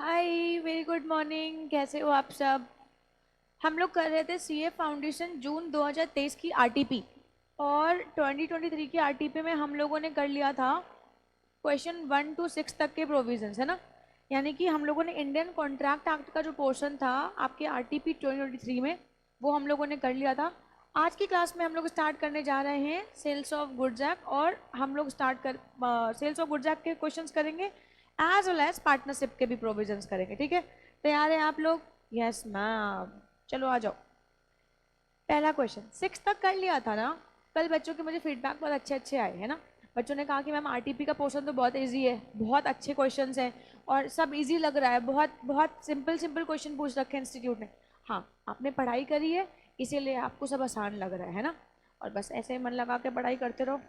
हाय, very good morning. कैसे हो आप सब? हम लोग कर रहे थे सीए फाउंडेशन जून 2023 की आरटीपी, और 2023 की आरटीपी में हम लोगों ने कर लिया था क्वेश्चन 1 to 6 तक के प्रोविजंस, है ना। यानी कि हम लोगों ने इंडियन कॉन्ट्रैक्ट एक्ट का जो पोर्शन था आपके आरटीपी 2023 में, वो हम लोगों ने कर लिया था। आज की क्लास में हम लोग स्टार्ट करने जा रहे हैं सेल्स ऑफ गुड्स एक्ट, और हम लोग स्टार्ट कर सेल्स ऑफ गुड्स एक्ट के क्वेश्चंस करेंगे, एज वेल एज पार्टनरशिप के भी प्रोविजंस करेंगे। ठीक है, तैयार हैं आप लोग? यस मैम, चलो आ जाओ। पहला क्वेश्चन 6 तक कर लिया था ना। कल बच्चों के मुझे फीडबैक बहुत अच्छे अच्छे आए हैं ना। बच्चों ने कहा कि मैम आरटीपी का पोर्शन तो बहुत इजी है, बहुत अच्छे क्वेश्चंस हैं और सब इजी लग रहा है, बहुत बहुत सिंपल सिंपल क्वेश्चन पूछ रखे हैं इंस्टीट्यूट ने। हाँ, आपने पढ़ाई करी है इसीलिए आपको सब आसान लग रहा है ना। और बस ऐसे ही मन लगा के पढ़ाई करते रहो।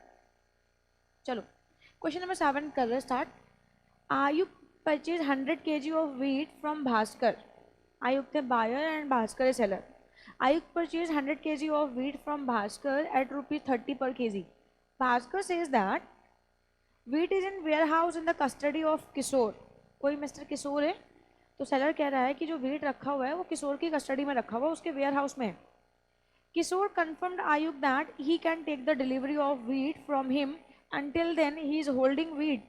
चलो, क्वेश्चन नंबर 7 कर रहे स्टार्ट। आयुक्त purchase 100 kg of wheat from Bhaskar. आयुक्त है बायर एंड भास्कर है सेलर। आयुक्त purchase 100 kg of wheat from Bhaskar at ₹30 per kg. Bhaskar says that wheat is in warehouse in the custody of किशोर। कोई मिस्टर किशोर है, तो सेलर कह रहा है कि जो wheat रखा हुआ है वो किशोर की कस्टडी में रखा हुआ है, उसके वेयर हाउस में है। किशोर confirmed आयुक्त that he can take the delivery of wheat from him, until then he is holding wheat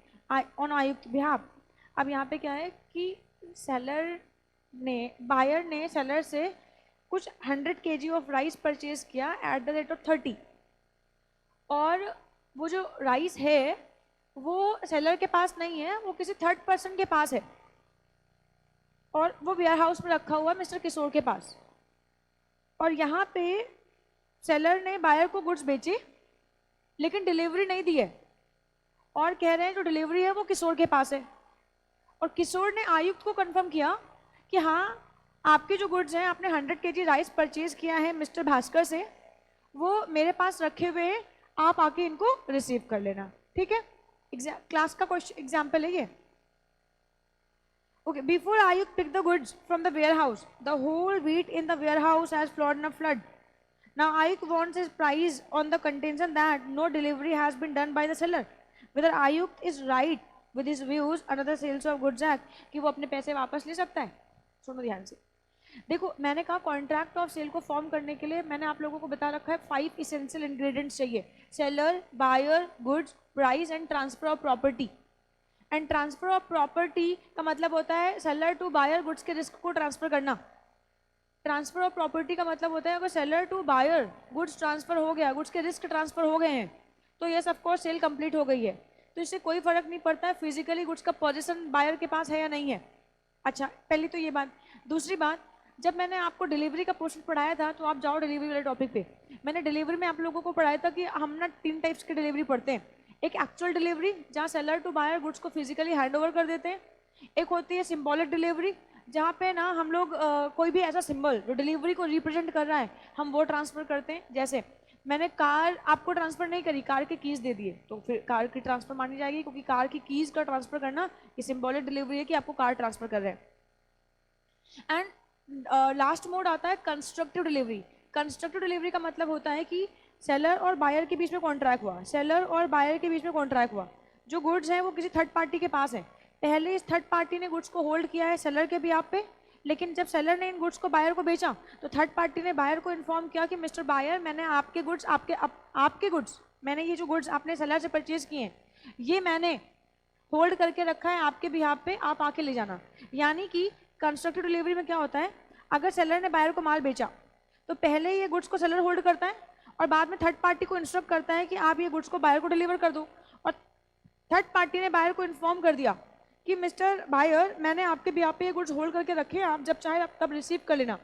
on आयुक्त behalf। अब यहाँ पे क्या है कि सेलर ने बायर ने सेलर से कुछ 100 kg ऑफ राइस परचेज किया एट द रेट ऑफ 30, और वो जो राइस है वो सेलर के पास नहीं है, वो किसी थर्ड पर्सन के पास है, और वो वेयर हाउस में रखा हुआ है मिस्टर किशोर के पास। और यहाँ पे सेलर ने बायर को गुड्स बेचे लेकिन डिलीवरी नहीं दी है, और कह रहे हैं जो डिलीवरी है वो किशोर के पास है। और किशोर ने आयुक्त को कंफर्म किया कि हाँ, आपके जो गुड्स हैं, आपने 100 kg राइस परचेज किया है मिस्टर भास्कर से, वो मेरे पास रखे हुए हैं, आप आके इनको रिसीव कर लेना। ठीक है, क्लास का क्वेश्चन एग्जाम्पल है ये। Okay, before Ayuk picked the goods from the warehouse, the whole wheat in the warehouse has flowed in a flood. Now Ayuk wants his price on the contention that no delivery has been done by the seller. Whether Ayuk is right with his views under the Sales of Goods Act कि वो अपने पैसे वापस ले सकता है। सुनो ध्यान से, देखो मैंने कहा कॉन्ट्रैक्ट ऑफ सेल को फॉर्म करने के लिए मैंने आप लोगों को बता रखा है 5 इसेंशियल इंग्रेडिएंट्स चाहिए: seller, buyer, goods, price and transfer of property. And transfer of property का मतलब होता है सेलर टू बायर गुड्स के रिस्क को ट्रांसफर करना। ट्रांसफर ऑफ प्रॉपर्टी का मतलब होता है अगर seller to buyer goods transfer हो गया, गुड्स के रिस्क ट्रांसफर हो गए हैं, तो yes of course sale complete हो गई है। तो इससे कोई फर्क नहीं पड़ता है फिजिकली गुड्स का पोजीशन बायर के पास है या नहीं है। अच्छा, पहली तो ये बात। दूसरी बात, जब मैंने आपको डिलीवरी का पोर्शन पढ़ाया था, तो आप जाओ डिलीवरी वाले टॉपिक पे। मैंने डिलीवरी में आप लोगों को पढ़ाया था कि हम ना 3 टाइप्स की डिलीवरी पढ़ते हैं। एक एक्चुअल डिलीवरी जहाँ सेलर टू बायर गुड्स को फिजिकली हैंड ओवर कर देते हैं। एक होती है सिंबॉलिक डिलीवरी, जहाँ पे ना हम लोग कोई भी ऐसा सिंबल जो डिलीवरी को रिप्रेजेंट कर रहा है हम वो ट्रांसफर करते हैं। जैसे मैंने कार आपको ट्रांसफर नहीं करी, कार के कीज दे दिए, तो फिर कार की ट्रांसफर मानी जाएगी, क्योंकि कार की कीज का ट्रांसफर करना ये सिंबॉलिक डिलीवरी है कि आपको कार ट्रांसफर कर रहे हैं। एंड लास्ट मोड आता है कंस्ट्रक्टिव डिलीवरी। कंस्ट्रक्टिव डिलीवरी का मतलब होता है कि सेलर और बायर के बीच में कॉन्ट्रैक्ट हुआ, सेलर और बायर के बीच में कॉन्ट्रैक्ट हुआ, जो गुड्स हैं वो किसी थर्ड पार्टी के पास है। पहले इस थर्ड पार्टी ने गुड्स को होल्ड किया है सेलर के बिहाफ पे, लेकिन जब सेलर ने इन गुड्स को बायर को बेचा तो थर्ड पार्टी ने बायर को इन्फॉर्म किया कि मिस्टर बायर, मैंने आपके गुड्स आपके गुड्स मैंने ये जो गुड्स आपने सेलर से परचेज किए हैं ये मैंने होल्ड करके रखा है आपके बिहाफ पे, आप आके ले जाना। यानी कि कंस्ट्रक्टिव डिलीवरी में क्या होता है, अगर सेलर ने बायर को माल बेचा तो पहले ये गुड्स को सेलर होल्ड करता है और बाद में थर्ड पार्टी को इंस्ट्रक्ट करता है कि आप ये गुड्स को बायर को डिलीवर कर दो। और थर्ड पार्टी ने बायर को इन्फॉर्म कर दिया कि मिस्टर बायर, मैंने आपके बिहाफ पे ये गुड्स होल्ड करके रखे हैं, आप जब चाहे आप तब रिसीव कर लेना।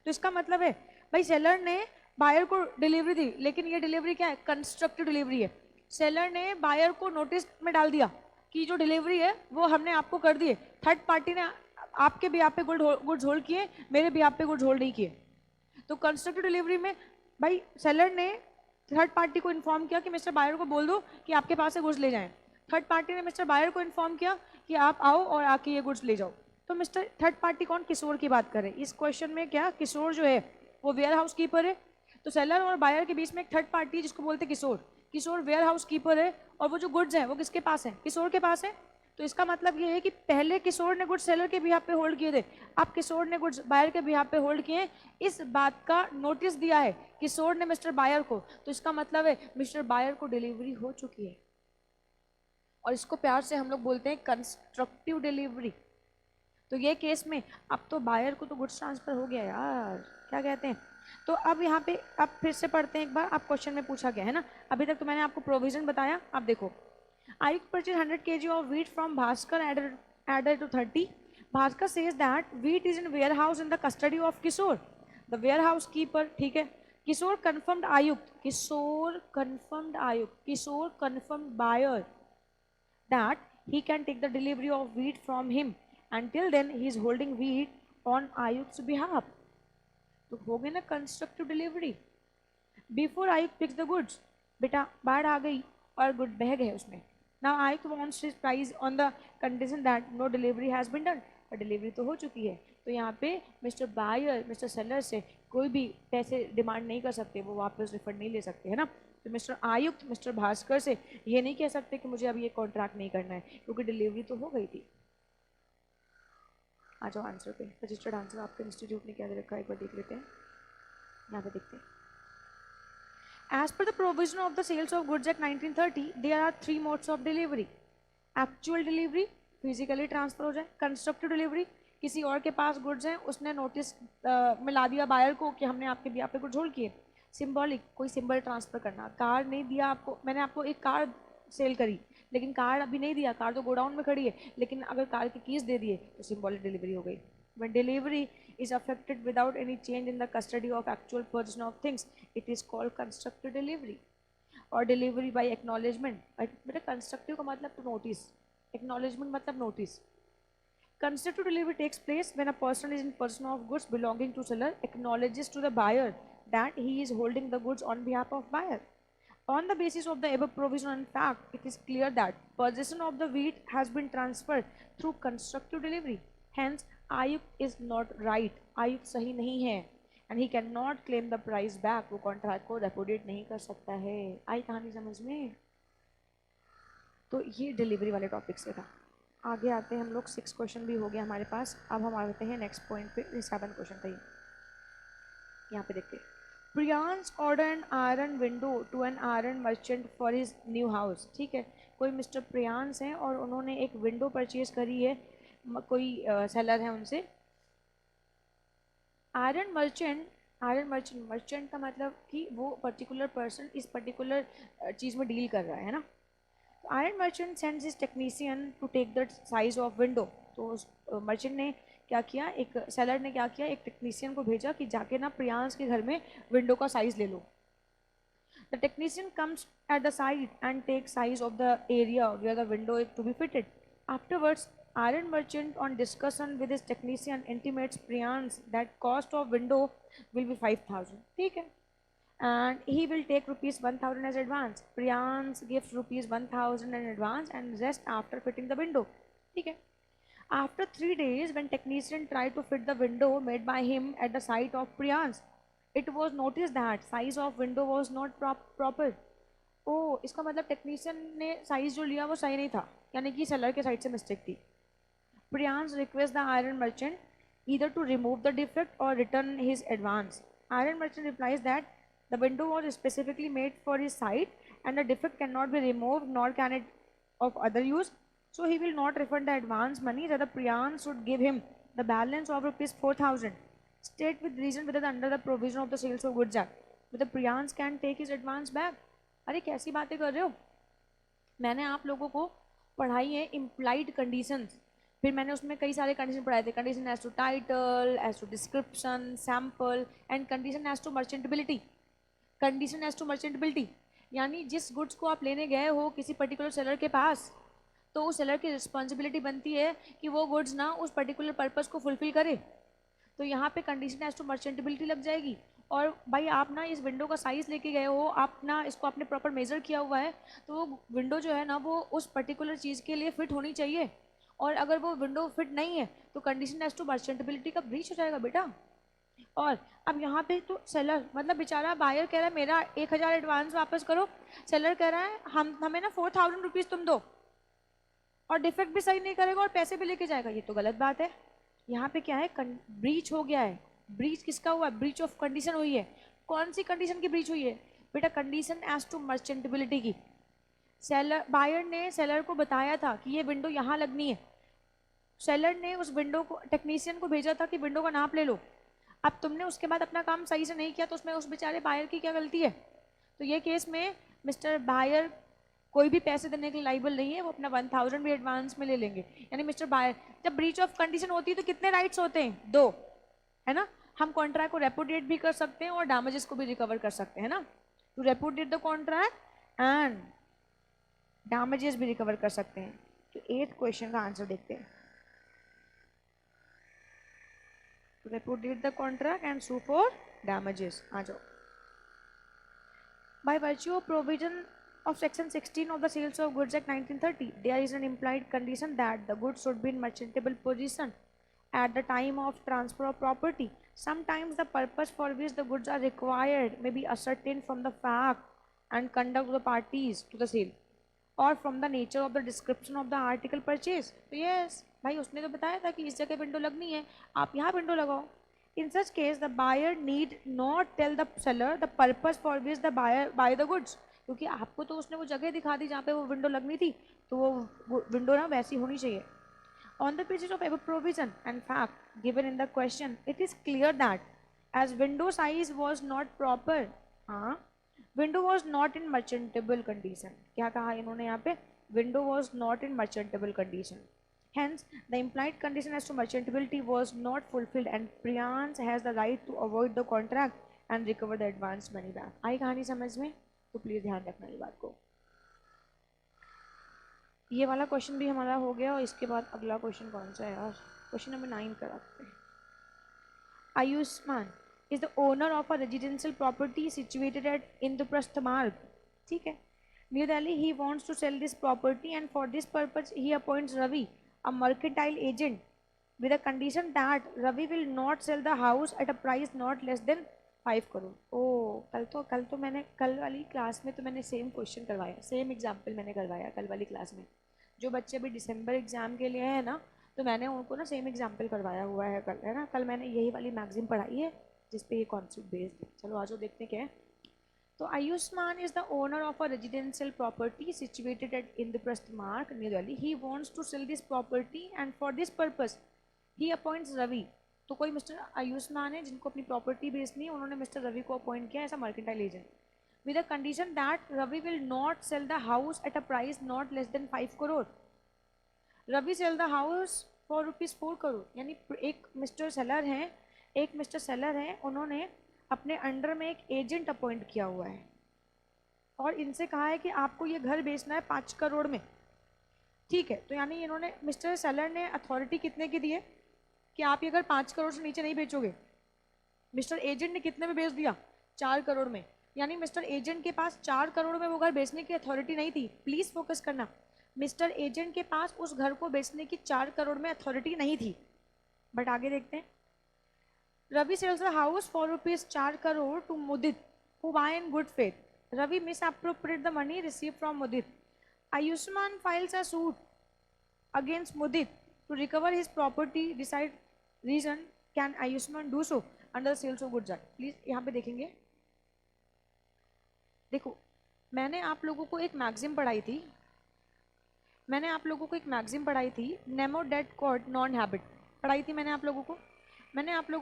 तो इसका मतलब है भाई सेलर ने बायर को डिलीवरी दी, लेकिन ये डिलीवरी क्या है, कंस्ट्रक्टिव डिलीवरी है। सेलर ने बायर को नोटिस में डाल दिया कि जो डिलीवरी है वो हमने आपको कर दी है, थर्ड पार्टी ने आपके बिहाफ पे गुड्स होल्ड किए, मेरे बिहाफ पे गुड्स होल्ड नहीं किए। तो कंस्ट्रक्टिव डिलीवरी में भाई सेलर ने थर्ड पार्टी को इन्फॉर्म किया कि मिस्टर बायर को बोल दो कि आपके पास से गुड्स ले जाएं। थर्ड पार्टी ने मिस्टर बायर को इन्फॉर्म किया कि आप आओ और आके ये गुड्स ले जाओ। तो मिस्टर थर्ड पार्टी कौन, किशोर की बात करें इस क्वेश्चन में। क्या किशोर जो है वो वेयर हाउस कीपर है। तो सेलर और बायर के बीच में एक थर्ड पार्टी है जिसको बोलते हैं किशोर। किशोर वेयर हाउस कीपर है और वो जो गुड्स हैं वो किसके पास है, किशोर के पास है। तो इसका मतलब ये है कि पहले किशोर ने गुड्स सेलर के बिहाफ पे होल्ड किए थे, अब किशोर ने गुड्स बायर के बिहाफ पे होल्ड किए। इस बात का नोटिस दिया है किशोर ने मिस्टर बायर को, तो इसका मतलब है मिस्टर बायर को डिलीवरी हो चुकी है, और इसको प्यार से हम लोग बोलते हैं कंस्ट्रक्टिव डिलीवरी। तो ये केस में अब तो बायर को तो गुड्स ट्रांसफर हो गया यार, क्या कहते हैं। तो अब यहाँ पे अब फिर से पढ़ते हैं एक बार, अब क्वेश्चन में पूछा गया है ना, अभी तक तो मैंने आपको प्रोविजन बताया। अब देखो, Ayuk purchased 100 kg of wheat from Bhaskar, added to 30. Bhaskar says that wheat is in warehouse in the custody of Kishore, the warehouse keeper. ठीक है, Kishore confirmed Ayuk, Kishore confirmed buyer that he can take the delivery of wheat from him. Until then, he is holding wheat on Ayuk's behalf. तो हो गई ना constructive delivery. Before आयुक्त pics the goods, बेटा बाढ़ आ गई और good बह गए उसमें। Now Ayukt wants his price on the condition that no delivery has been done, पर डिलीवरी तो हो चुकी है। तो यहाँ पे मिस्टर बायर मिस्टर सेलर से कोई भी पैसे डिमांड नहीं कर सकते, वो वापस रिफंड नहीं ले सकते, है ना। तो मिस्टर आयुक्त मिस्टर भास्कर से ये नहीं कह सकते कि मुझे अब ये कॉन्ट्रैक्ट नहीं करना है, क्योंकि डिलीवरी तो हो गई थी। आ जाओ आंसर पे, रजिस्टर्ड आंसर आपके इंस्टीट्यूट ने क्या दे रखा है, एक बार देख लेते हैं। यहाँ पे देखते हैं, As per the provision of the Sales of Goods Act 1930, there are 3 modes of delivery. Actual delivery, physically transfer हो जाए। Constructive delivery, किसी और के पास गुड्स हैं, उसने नोटिस मिला दिया बायर को कि हमने आपके बिहाफ पे गुड्स होल्ड किए। सिंबॉलिक, कोई सिंबल ट्रांसफर करना। कार नहीं दिया आपको, मैंने आपको एक कार सेल करी, लेकिन कार अभी नहीं दिया, कार तो गोडाउन में खड़ी है, लेकिन अगर कार की कीज दे दिए तो सिंबॉलिक डिलीवरी हो गई। When delivery is affected without any change in the custody of actual possession of things, it is called constructive delivery. और delivery by acknowledgement, बेटा constructive का मतलब तो notice, acknowledgement मतलब notice. Constructive delivery takes place when a person is in possession of goods belonging to seller acknowledges to the buyer that he is holding the goods on behalf of buyer. On the basis of the above provision, in fact, it is clear that possession of the wheat has been transferred through constructive delivery. Hence, Ayuk is not right. Ayuk सही नहीं है, and he cannot claim the price back. वो contract को repudiate नहीं कर सकता है। आई कहानी समझ में? तो ये डिलीवरी वाले टॉपिक से था। आगे आते हैं हम लोग, 6 क्वेश्चन भी हो गया हमारे पास। अब हम आते हैं नेक्स्ट पॉइंट पे, 7 क्वेश्चन था ये। यहाँ पे देखते हैं, Priyansh order an iron window to an iron merchant for his new house. ठीक है, कोई मिस्टर प्रियांश हैं और उन्होंने एक विंडो परचेज करी है, कोई सेलर है उनसे। आयरन मर्चेंट का मतलब कि वो पर्टिकुलर पर्सन इस पर्टिकुलर चीज़ में डील कर रहा है ना। तो iron merchant sends his technician to take the size of window. तो उस मर्चेंट ने क्या किया, एक सेलर ने क्या किया, एक टेक्नीशियन को भेजा कि जाके ना प्रियांश के घर में विंडो का साइज ले लो। The technician comes at the side and take size of the area where the window is to be fitted. Afterwards iron merchant on discussion with his technician intimates Priyansh that cost of window will be 5,000. ठीक है, and he will take rupees 1,000 as advance. Priyansh gives rupees 1,000 in advance and rest after fitting the window. ठीक है, after 3 days when technician tried to fit the window made by him at the site of Priyansh, it was noticed that size of window was not proper. ओ, इसका मतलब technician ने size जो लिया वो सही नहीं था, यानी कि सेलर के साइड से मिस्टेक थी। Priyansh requests the iron merchant either to remove the defect or return his advance. Iron merchant replies that the window was specifically made for his site and the defect cannot be removed nor can it of other use. So he will not refund the advance money, rather Priyansh should give him the balance of rupees 4,000. State with reason whether under the provision of the Sales of Goods Act whether Priyansh can take his advance back. अरे कैसी बातें कर रहे हो? मैंने आप लोगों को पढ़ाई है इम्प्लाइड कंडीशंस, फिर मैंने उसमें कई सारे कंडीशन पढ़ाए थे। Condition as to title, as to description, sample and condition as to merchantability. Condition as to merchantability यानी जिस गुड्स को आप लेने गए हो किसी पर्टिकुलर सेलर के पास, तो उस सेलर की रिस्पॉन्सिबिलिटी बनती है कि वो गुड्स ना उस पर्टिकुलर पर्पस को फुलफिल करे। तो यहाँ पे कंडीशन एज टू मर्चेंटेबिलिटी लग जाएगी। और भाई आप ना इस विंडो का साइज़ लेके गए हो, आप ना इसको आपने प्रॉपर मेज़र किया हुआ है, तो वो विंडो जो है ना वो उस पर्टिकुलर चीज़ के लिए फिट होनी चाहिए। और अगर वो विंडो फिट नहीं है तो कंडीशन एज टू मर्चेंटेबिलिटी का ब्रीच हो जाएगा बेटा। और अब यहाँ पे तो सेलर मतलब बेचारा बायर कह रहा है मेरा 1,000 एडवांस वापस करो, सेलर कह रहा है हमें ना 4,000 रुपीज़ तुम दो। और डिफेक्ट भी सही नहीं करेगा और पैसे भी लेके जाएगा, ये तो गलत बात है। यहाँ पे क्या है, ब्रीच हो गया है। ब्रीच किसका हुआ? ब्रीच ऑफ कंडीशन हुई है। कौन सी कंडीशन की ब्रीच हुई है बेटा? कंडीशन एज टू मर्चेंटेबिलिटी की। सेलर, बायर ने सेलर को बताया था कि ये विंडो यहाँ लगनी है। सेलर ने उस विंडो को, टेक्नीशियन को भेजा था कि विंडो का नाप ले लो। अब तुमने उसके बाद अपना काम सही से नहीं किया तो उसमें उस बेचारे बायर की क्या गलती है? तो ये केस में मिस्टर बायर कोई भी पैसे देने के लिए लाइबल नहीं है, वो अपना 1000 भी एडवांस में ले लेंगे। यानी मिस्टर बायर, जब ब्रीच ऑफ कंडीशन होती है तो कितने राइट्स होते हैं? 2, है ना। हम कॉन्ट्रैक्ट को रेपुडिएट भी कर सकते हैं और डैमेजेस को भी रिकवर कर सकते हैं ना। To repudiate the contract and damages भी रिकवर कर सकते हैं। तो 8th क्वेश्चन का आंसर देखते हैं। To repudiate the contract and sue for damages. आ जाओ। By virtue of provision of Section 16 of the Sales of Goods Act 1930, there is an implied condition that the goods should be in merchantable position at the time of transfer of property. Sometimes the purpose for which the goods are required may be ascertained from the fact and conduct of the parties to the sale or from the nature of the description of the article purchase. तो yes, भाई उसने तो बताया था कि इस जगह window लगनी है, आप यहाँ विंडो लगाओ। In such case, the buyer need not tell the seller the purpose for which the buyer buy the goods, क्योंकि आपको तो उसने वो जगह दिखा दी जहाँ पे वो विंडो लगनी थी, तो वो विंडो ना वैसी होनी चाहिए। On the basis of above provision and fact given in the question, it is clear that as window size was not proper, हाँ, window was not in merchantable condition। क्या कहा इन्होंने यहाँ पे? Window was not in merchantable condition. Hence, the implied condition as to merchantability was not fulfilled and Priyansh has the right to avoid the contract and recover the advance money back। आई कहानी समझ में? तो please ध्यान रखना ये बात को। ये वाला क्वेश्चन भी हमारा हो गया और इसके बाद अगला क्वेश्चन कौन सा है यार? क्वेश्चन नंबर 9 कराते हैं। Ayushman is the owner of a residential property situated at Indraprastha Marg। ठीक है, New Delhi। He wants to sell this property and for this purpose he appoints Ravi, a mercantile agent, with a condition that Ravi will not sell the house at a price not less than 5 crore. ओ, कल तो मैंने, कल वाली class में तो मैंने same question करवाया, same example मैंने करवाया कल वाली क्लास में। जो बच्चे अभी दिसंबर एग्जाम के लिए है ना, तो मैंने उनको ना सेम एग्जाम्पल करवाया हुआ है कल, है ना। कल मैंने यही वाली मैगजीन पढ़ाई है जिसपे ये कॉन्सेप्ट बेस्ड है। चलो आज देखते हैं क्या है। तो Ayushman is the owner of a residential property situated at Indraprastha Marg, New Delhi. He wants to sell this property and for this purpose he appoints Ravi। तो कोई मिस्टर आयुष्मान है जिनको अपनी प्रॉपर्टी बेचनी है, उन्होंने मिस्टर रवि को अपॉइंट किया ऐसा mercantile agent, with a condition that Ravi will not sell the house at a price not less than 5 crore. Ravi sell the house for ₹4 crore. यानी एक मिस्टर सेलर हैं, उन्होंने अपने अंडर में एक एजेंट अपॉइंट किया हुआ है और इनसे कहा है कि आपको ये घर बेचना है 5 करोड़ में। ठीक है, तो यानी इन्होंने, मिस्टर सेलर ने अथॉरिटी कितने की दी है कि आप ये घर 5 करोड़ से नीचे नहीं बेचोगे। मिस्टर एजेंट ने कितने में बेच दिया? 4 करोड़ में। यानी मिस्टर एजेंट के पास 4 करोड़ में वो घर बेचने की अथॉरिटी नहीं थी। प्लीज फोकस करना, मिस्टर एजेंट के पास उस घर को बेचने की 4 करोड़ में अथॉरिटी नहीं थी। बट आगे देखते हैं। Ravi sells the house for ₹4 crore to Mudit who buy in good faith. Ravi misappropriate the money received from Mudit. Ayushman files a suit against Mudit to recover his property. Decide reason, can Ayushman do so under the Sales of Goods Act? Please यहाँ पे देखेंगे। देखो, मैंने आप लोगों को एक magazine पढ़ाई थी, नेमो डेट कॉड नॉन हैबिट पढ़ाई थी मैंने आप लोगों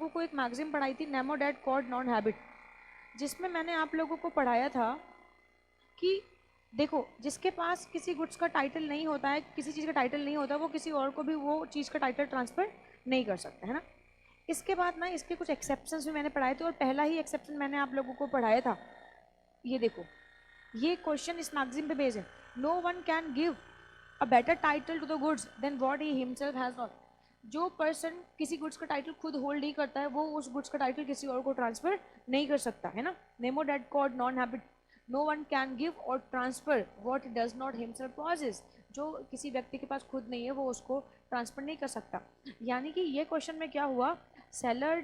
को एक मैगजीन पढ़ाई थी, नेमो डेट कॉड नॉन हैबिट, जिसमें मैंने आप लोगों को पढ़ाया था कि देखो, जिसके पास किसी गुड्स का टाइटल नहीं होता है, किसी चीज़ का टाइटल नहीं होता, वो किसी और को भी वो चीज़ का टाइटल ट्रांसफ़र नहीं कर सकता, है ना। इसके बाद ना इसके कुछ एक्सेप्शंस भी मैंने पढ़ाए थे और पहला ही एक्सेप्शन मैंने आप लोगों को पढ़ाया था। ये देखो, ये क्वेश्चन इस मैगजीन पे बेस्ड है। No one can give a better title to the goods than what he himself has not. जो पर्सन किसी गुड्स का टाइटल खुद होल्ड नहीं करता है, वो उस गुड्स का टाइटल किसी और को ट्रांसफर नहीं कर सकता, है ना। नेमो डेट कॉड नॉन हैबिट, no one can give or transfer what does not himself possess. जो किसी व्यक्ति के पास खुद नहीं है वो उसको ट्रांसफर नहीं कर सकता। यानी कि ये क्वेश्चन में क्या हुआ, सेलर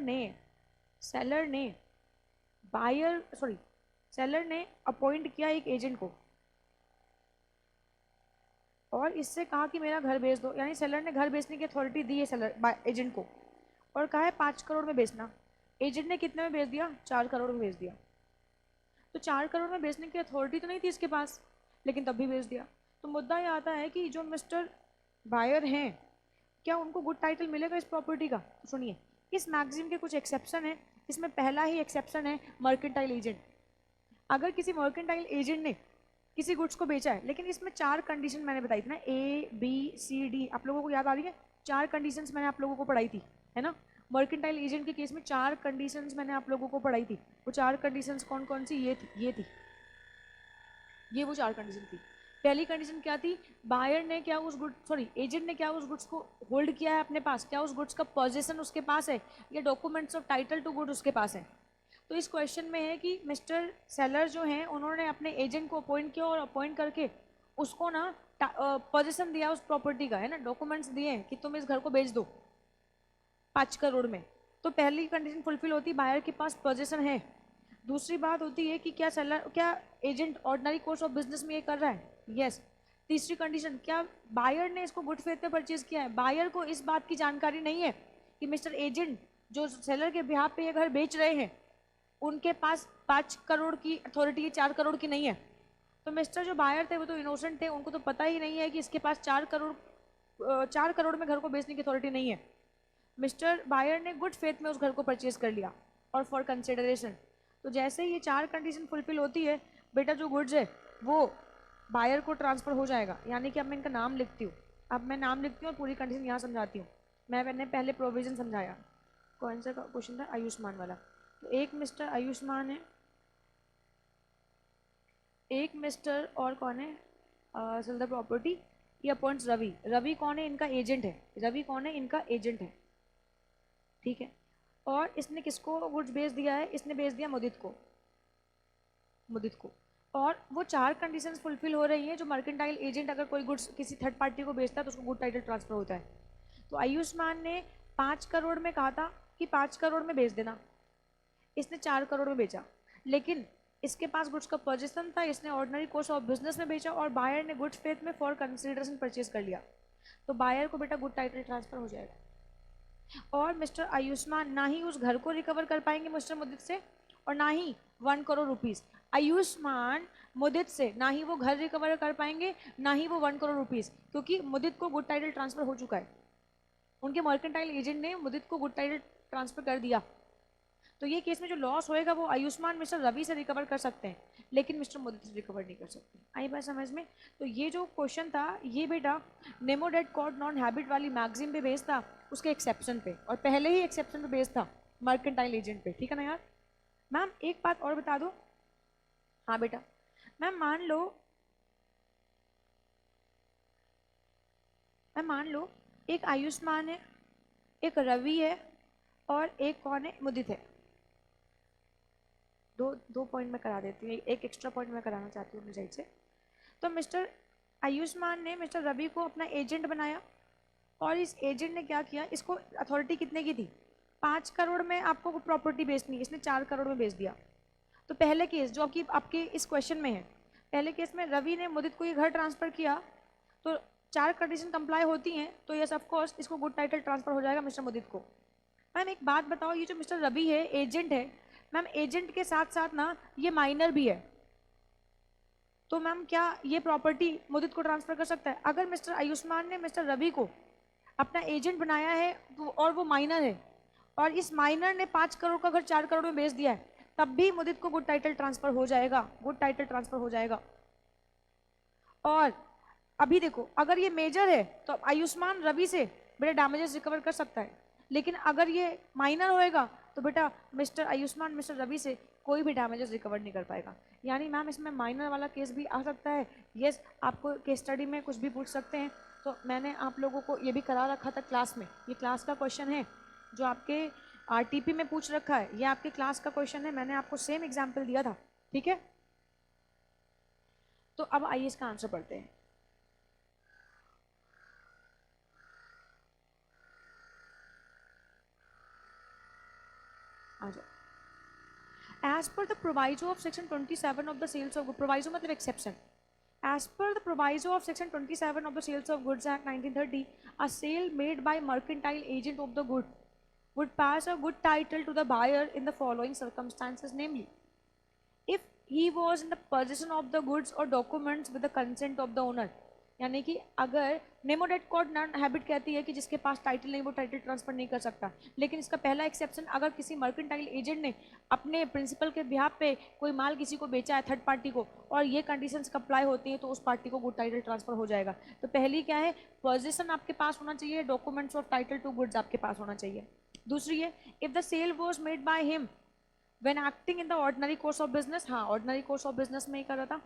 ने अपॉइंट किया एक एजेंट को और इससे कहा कि मेरा घर बेच दो, यानी सेलर ने घर बेचने की अथॉरिटी दी है सेलर एजेंट को, और कहा है 5 करोड़ में बेचना। एजेंट ने कितने में बेच दिया? 4 करोड़ में बेच दिया। तो 4 करोड़ में बेचने की अथॉरिटी तो नहीं थी इसके पास, लेकिन तब भी बेच दिया। तो मुद्दा ये आता है कि जो मिस्टर बायर हैं, क्या उनको गुड टाइटल मिलेगा इस प्रॉपर्टी का? तो सुनिए, इस मैगजीन के कुछ एक्सेप्शन है। इसमें पहला ही एक्सेप्शन है मर्केंटाइल एजेंट। अगर किसी मर्केंटाइल एजेंट ने किसी गुड्स को बेचा है, लेकिन इसमें 4 कंडीशन मैंने बताई थी ना, A B C D, आप लोगों को याद आ रही है? 4 कंडीशंस मैंने आप लोगों को पढ़ाई थी, है ना? मर्केंटाइल एजेंट के केस में 4 कंडीशंस मैंने आप लोगों को पढ़ाई थी। वो 4 कंडीशंस कौन कौन सी? ये वो 4 कंडीशन थी। पहली कंडीशन क्या थी? बायर ने क्या उस गुड सॉरी एजेंट ने क्या उस गुड्स को होल्ड किया है अपने पास? क्या उस गुड्स का पोजीशन उसके पास है, या documents of title to good उसके पास है? तो इस क्वेश्चन में है कि मिस्टर सेलर जो हैं उन्होंने अपने एजेंट को अपॉइंट किया, और अपॉइंट करके उसको ना पोजीशन दिया उस प्रॉपर्टी का, है ना, डॉक्यूमेंट्स दिए कि तुम इस घर को बेच दो 5 करोड़ में। तो पहली कंडीशन फुलफिल होती है, बायर के पास पोजीशन है। दूसरी बात होती है कि क्या agent ordinary course of business में ये कर रहा है? यस। तीसरी कंडीशन, क्या बायर ने इसको गुड फेथ में परचेज किया है? बायर को इस बात की जानकारी नहीं है कि मिस्टर एजेंट जो सेलर के बिहाफ पे ये घर बेच रहे हैं उनके पास 5 करोड़ की अथॉरिटी है, 4 करोड़ की नहीं है। तो मिस्टर जो बायर थे वो तो इनोसेंट थे, उनको तो पता ही नहीं है कि इसके पास 4 करोड़ में घर को बेचने की अथॉरिटी नहीं है। मिस्टर बायर ने गुड फेथ में उस घर को परचेज कर लिया, और फॉर कंसिडरेशन। तो जैसे ही ये 4 कंडीशन फुलफिल होती है, बेटा जो गुड्स है वो बायर को ट्रांसफर हो जाएगा। यानी कि अब मैं इनका नाम लिखती हूँ, अब मैं नाम लिखती हूँ और पूरी कंडीशन यहाँ समझाती हूँ। मैंने पहले प्रोविजन समझाया। कौन सा क्वेश्चन था? आयुष्मान वाला। तो एक मिस्टर आयुष्मान है, एक मिस्टर और कौन है सेल द प्रॉपर्टी, ये अपॉइंट्स रवि। रवि कौन है? इनका एजेंट है। रवि कौन है? इनका एजेंट है, ठीक है। और इसने किसको गुड्स बेच दिया है? इसने बेच दिया मुदित को, मुदित को। और वो 4 कंडीशंस फुलफिल हो रही हैं जो मर्केंटाइल एजेंट अगर कोई गुड्स किसी थर्ड पार्टी को बेचता है तो उसको गुड टाइटल ट्रांसफर होता है। तो आयुष्मान ने 5 करोड़ में कहा था कि 5 करोड़ में बेच देना, इसने 4 करोड़ में बेचा, लेकिन इसके पास गुड्स का पोजीशन था, इसने ऑर्डिनरी कोर्स ऑफ बिजनेस में बेचा, और बायर ने गुड फेथ में फॉर कंसिडरेशन परचेज कर लिया। तो बायर को बेटा गुड टाइटल ट्रांसफर हो जाएगा, और मिस्टर आयुष्मान ना ही उस घर को रिकवर कर पाएंगे मिस्टर मुदित से, और ना ही 1 करोड़ रुपीज। आयुष्मान मुदित से ना ही वो घर रिकवर कर पाएंगे, ना ही वो 1 करोड़ रुपीज, क्योंकि मुदित को गुड टाइटल ट्रांसफर हो चुका है। उनके मर्केंटाइल एजेंट ने मुदित को गुड टाइटल ट्रांसफर कर दिया। तो ये केस में जो लॉस होएगा वो आयुष्मान मिस्टर रवि से रिकवर कर सकते हैं, लेकिन मिस्टर मुदित से रिकवर नहीं कर सकते। आई बात समझ में? तो ये जो क्वेश्चन था ये बेटा नेमो डेट कॉड नॉन हैबिट वाली मैगजीन पे बेस्ड था, उसके एक्सेप्शन पे, और पहले ही एक्सेप्शन पे बेस्ड था मर्केंटाइल एजेंट पे, ठीक है ना यार? मैम एक बात और बता दो। हाँ बेटा, मैम मान लो एक आयुष्मान है, एक रवि है, और एक कौन है? मुदित है। दो पॉइंट मैं करा देती हूँ, एक एक्स्ट्रा पॉइंट मैं कराना चाहती हूँ अपनी साइड से। तो मिस्टर आयुष्मान ने मिस्टर रवि को अपना एजेंट बनाया, और इस एजेंट ने क्या किया, इसको अथॉरिटी कितने की थी? 5 करोड़ में आपको प्रॉपर्टी बेचनी है, इसने 4 करोड़ में बेच दिया। तो पहले केस जो आपकी आपके इस क्वेश्चन में है, पहले केस में रवि ने मुदित को ये घर ट्रांसफर किया, तो 4 कंडीशन कंप्लाई होती हैं, तो यस ऑफ कोर्स इसको गुड टाइटल ट्रांसफर हो जाएगा मिस्टर मुदित को। मैम एक बात बताओ, ये जो मिस्टर रवि है एजेंट है, मैम एजेंट के साथ साथ ना ये माइनर भी है, तो मैम क्या ये प्रॉपर्टी मुदित को ट्रांसफर कर सकता है? अगर मिस्टर आयुष्मान ने मिस्टर रवि को अपना एजेंट बनाया है और वो माइनर है, और इस माइनर ने 5 करोड़ का घर 4 करोड़ में बेच दिया है, तब भी मुदित को गुड टाइटल ट्रांसफर हो जाएगा, गुड टाइटल ट्रांसफर हो जाएगा। और अभी देखो, अगर ये मेजर है तो आयुष्मान रवि से बेटा डैमेजेस रिकवर कर सकता है, लेकिन अगर ये माइनर होएगा तो बेटा मिस्टर आयुष्मान मिस्टर रवि से कोई भी डैमेजेस रिकवर नहीं कर पाएगा। यानी मैम इसमें माइनर वाला केस भी आ सकता है। यस, आपको केस स्टडी में कुछ भी पूछ सकते हैं। तो मैंने आप लोगों को ये भी करा रखा था क्लास में, ये क्लास का क्वेश्चन है जो आपके आरटीपी में पूछ रखा है, ये आपके क्लास का क्वेश्चन है, मैंने आपको सेम एग्जाम्पल दिया था, ठीक है? तो अब आइए इसका आंसर पढ़ते हैं। आ जाओ। एज पर the proviso of section 27 of the sales of good, proviso मतलब exception, As per the proviso of section 27 of the Sales of Goods Act 1930, a sale made by mercantile agent of the good would pass a good title to the buyer in the following circumstances, namely, if he was in the possession of the goods or documents with the consent of the owner. यानी कि अगर नेमोडेट code non habit कहती है कि जिसके पास title नहीं वो title transfer नहीं कर सकता, लेकिन इसका पहला एक्सेप्शन अगर किसी मर्केंटाइल एजेंट ने अपने प्रिंसिपल के बिहाफ पे कोई माल किसी को बेचा है थर्ड पार्टी को और ये कंडीशंस अप्लाई होती हैं तो उस पार्टी को गुड टाइटल ट्रांसफर हो जाएगा। तो पहली क्या है, पोजीशन आपके पास होना चाहिए, documents of title to goods आपके पास होना चाहिए। दूसरी है, if the sale was made by him when acting in the ordinary course of business, हाँ ऑर्डिनरी कोर्स ऑफ बिजनेस में ही कर रहा था।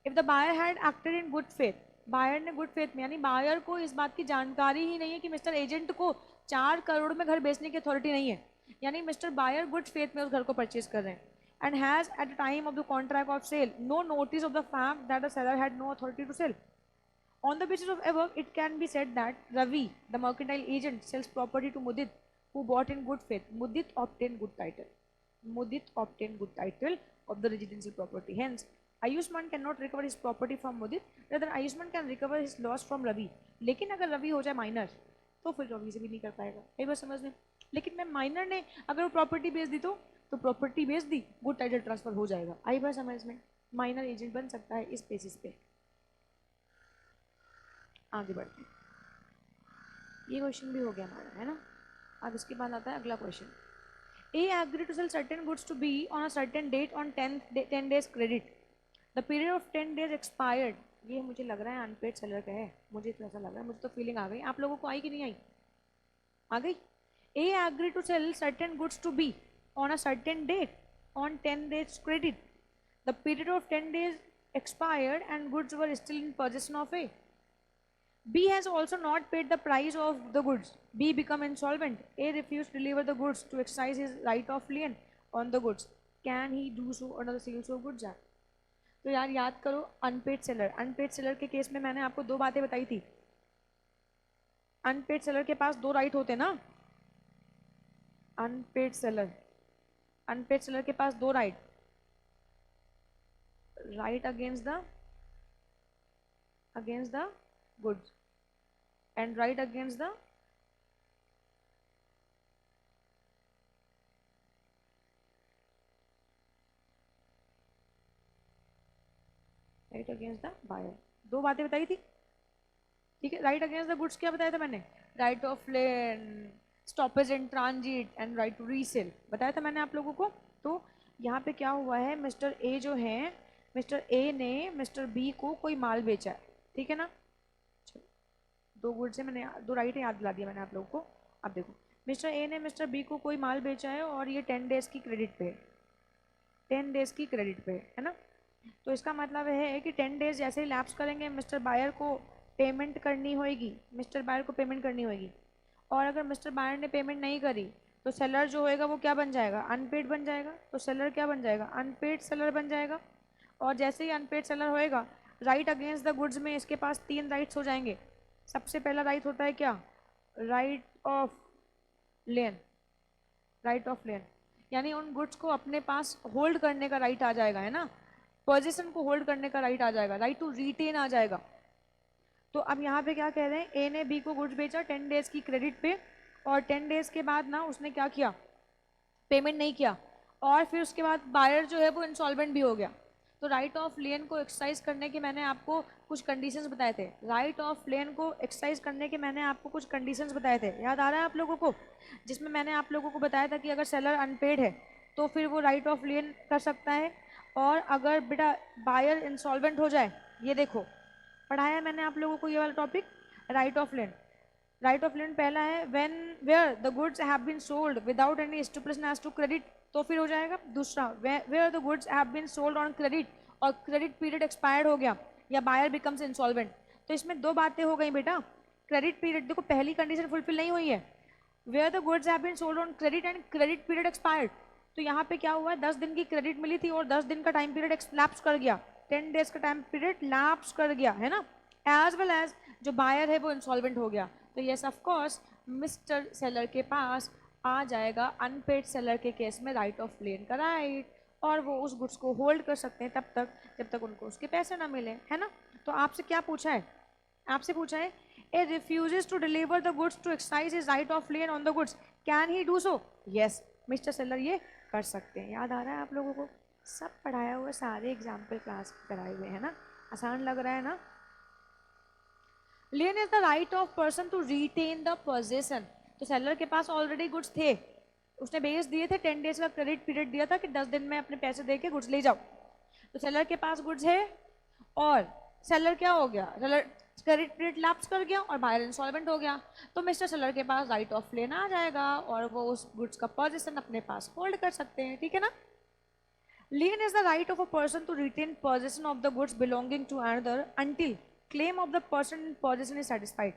If the buyer had acted in good faith, buyer ने गुड फेथ में, यानी बायर को इस बात की जानकारी ही नहीं है कि मिस्टर एजेंट को 4 करोड़ में घर बेचने की अथॉरिटी नहीं है, यानी मिस्टर बायर गुड फेथ में उस घर को परचेज कर रहे हैं। And has at the time of the contract of sale no notice of the fact that the seller had no authority to sell. On the basis of above, it can be said that Ravi, the mercantile agent, sells property to Mudit, who bought in good faith. Mudit obtained good title. Mudit obtained good title of the residential property. Hence, Ayushman cannot recover his property from Mudit. Rather, Ayushman can recover his loss from Ravi. लेकिन अगर रवि हो जाए minor तो फिर रवि से भी नहीं कर पाएगा। कई बार समझ लें, लेकिन मैं माइनर ने अगर वो प्रॉपर्टी बेच दी तो प्रॉपर्टी बेच दी, गुड टाइटल ट्रांसफर हो जाएगा। आई बार समझ में, माइनर एजेंट बन सकता है इस बेसिस पे। आगे बढ़ते हैं, ये क्वेश्चन भी हो गया हमारा, है ना। अब इसके बाद आता है अगला question. A agreed to sell certain goods to B on a certain date on 10 days credit. The period of 10 days expired. ये मुझे लग रहा है अनपेड सेलर का है, मुझे तो ऐसा लग रहा है, मुझे तो फीलिंग आ गई। आप लोगों को आई कि नहीं आई? आ गई। A agreed to sell certain goods to B on a certain date on 10 days credit. The period of 10 days expired and goods were still in possession of A. B has also not paid the price of the goods. B become insolvent. A refused to deliver the goods to exercise his right of lien on the goods. Can he do so under the Sales of Goods Act? तो यार याद करो, unpaid seller, unpaid seller के case में मैंने आपको 2 बातें बताई थी। अनपेड सेलर के पास 2 राइट होते ना, अनपेड सेलर के पास 2 right, right against the goods and right against the buyer। 2 बातें बताई थी, ठीक है। राइट अगेंस्ट द गुड्स क्या बताया था मैंने? Right of lien, stoppage in transit and right to resale बताया था मैंने आप लोगों को। तो यहाँ पे क्या हुआ है, मिस्टर ए जो है, मिस्टर ए ने मिस्टर बी को कोई माल बेचा है, ठीक है ना। 2 गुड से मैंने 2 राइट याद दिला दिया मैंने आप लोगों को। अब देखो, मिस्टर ए ने मिस्टर बी को कोई माल बेचा है और ये 10 डेज की क्रेडिट पे है, 10 डेज की क्रेडिट पे है ना। तो इसका मतलब है कि 10 डेज जैसे ही लैप्स करेंगे मिस्टर बायर को पेमेंट करनी होगी, और अगर मिस्टर बायर ने पेमेंट नहीं करी तो सेलर जो होएगा वो क्या बन जाएगा? अनपेड बन जाएगा। तो सेलर क्या बन जाएगा? अनपेड सेलर बन जाएगा। और जैसे ही अनपेड सेलर होएगा, राइट अगेंस्ट द गुड्स में इसके पास 3 राइट्स हो जाएंगे। सबसे पहला राइट होता है क्या? राइट ऑफ लेन, यानी उन गुड्स को अपने पास होल्ड करने का राइट आ जाएगा, है ना। पोजीशन को होल्ड करने का राइट आ जाएगा, राइट टू रिटेन आ जाएगा। तो अब यहाँ पे क्या कह रहे हैं, ए ने बी को गुड्स बेचा 10 डेज की क्रेडिट पे, और 10 डेज के बाद ना उसने क्या किया, पेमेंट नहीं किया, और फिर उसके बाद बायर जो है वो इंसॉल्वेंट भी हो गया। तो राइट ऑफ लेन को एक्सरसाइज करने के मैंने आपको कुछ कंडीशंस बताए थे, याद आ रहा है आप लोगों को? जिसमें मैंने आप लोगों को बताया था कि अगर सेलर अनपेड है तो फिर वो राइट ऑफ लेन कर सकता है, और अगर बेटा बायर इंसॉल्वेंट हो जाए, ये देखो पढ़ाया मैंने आप लोगों को ये वाला टॉपिक, राइट ऑफ लेन पहला है when where the goods have been sold without any stipulation as to credit, तो फिर हो जाएगा। दूसरा, where the goods have been sold on credit और क्रेडिट पीरियड एक्सपायर्ड हो गया या बायर बिकम्स इंसॉल्वेंट। तो इसमें 2 बातें हो गई बेटा। क्रेडिट पीरियड, देखो पहली कंडीशन फुलफिल नहीं हुई है, where the goods have been sold on credit and credit period expired. तो यहाँ पे क्या हुआ, 10 दिन की क्रेडिट मिली थी और 10 दिन का टाइम पीरियड लैप्स कर गया, 10 डेज का टाइम पीरियड लैप्स कर गया, है ना। एज वेल एज जो बायर है वो इंसॉल्वेंट हो गया। तो yes of course mister seller के पास आ जाएगा अनपेड सेलर के केस में राइट ऑफ लेन का राइट, और वो उस गुड्स को होल्ड कर सकते हैं तब तक जब तक उनको उसके पैसे ना मिले, है ना। तो आपसे क्या पूछा है, आपसे पूछा है A refuses to deliver the goods to exercise his right of lien on the goods, can he do so? Yes, Mister seller ये कर सकते हैं। याद आ रहा है आप लोगों को? सब पढ़ाया हुआ, सारे एग्जाम्पल क्लास कराए हुए हैं ना, आसान लग रहा है ना? Lien is the right of person to retain the possession. तो सेलर के पास ऑलरेडी गुड्स थे, उसने बेच दिए थे, 10 डेज का क्रेडिट पीरियड दिया था कि 10 दिन में अपने पैसे दे के गुड्स ले जाओ। तो सेलर के पास गुड्स है और सेलर क्या हो गया, सेलर क्रेडिट पीरियड लैप्स कर गया और बायर इंसॉल्वेंट हो गया। तो मिस्टर सेलर के पास राइट ऑफ लेन आ जाएगा और वो उस गुड्स का पोजीशन अपने पास होल्ड कर सकते हैं, ठीक है ना? Lien is the right of a person to retain possession of the goods belonging to another until claim of the person in possession is satisfied.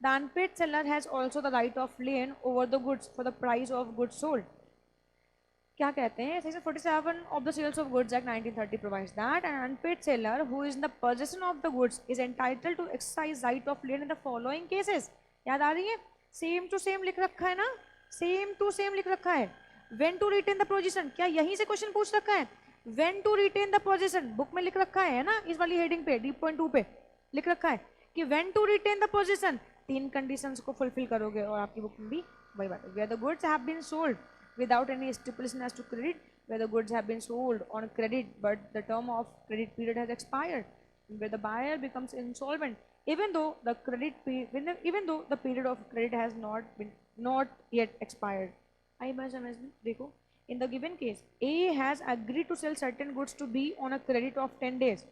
The unpaid seller has also the right of lien over the goods for the price of goods sold. क्या कहते हैं? Section 47 of the Sales of Goods Act 1930 provides that an unpaid seller who is in the possession of the goods is entitled to exercise right of lien in the following cases. याद आ रही है? Same to same लिख रखा है ना, same to same लिख रखा है। When to retain the possession, क्या यहीं से क्वेश्चन पूछ रखा है? When to retain the possession book में लिख रखा है ना, इस वाली हेडिंग पे D.2 पे लिख रखा है कि when to retain the possession, 3 conditions को फुलफिल करोगे और आपकी बुक में भी वही बात है। Where the goods have been sold without any stipulation as to credit, where the goods have been sold on credit but the term of credit period has expired, where the buyer becomes insolvent even though the period of credit has not yet expired. आई बात समझ में? देखो, in the given case A has agreed to sell certain goods to B on a credit of 10 days.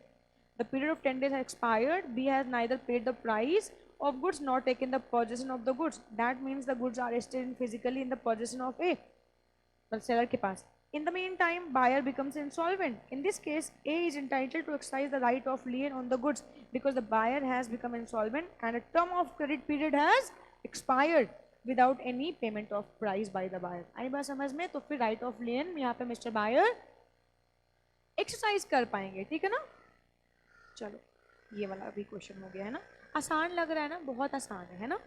The period of 10 days has expired. B has neither paid the price of goods nor taken the possession of the goods. That means the goods are still physically in the possession of A, the seller के पास. In the meantime, buyer becomes insolvent. In this case, A is entitled to exercise the right of lien on the goods because the buyer has become insolvent and a term of credit period has expired without any payment of price by the buyer. आई बात समझ में? तो फिर right of lien यहाँ पे mister buyer exercise कर पाएंगे, ठीक है ना? चलो, ये वाला भी क्वेश्चन हो गया है ना? आसान लग रहा है ना? बहुत आसान है ना?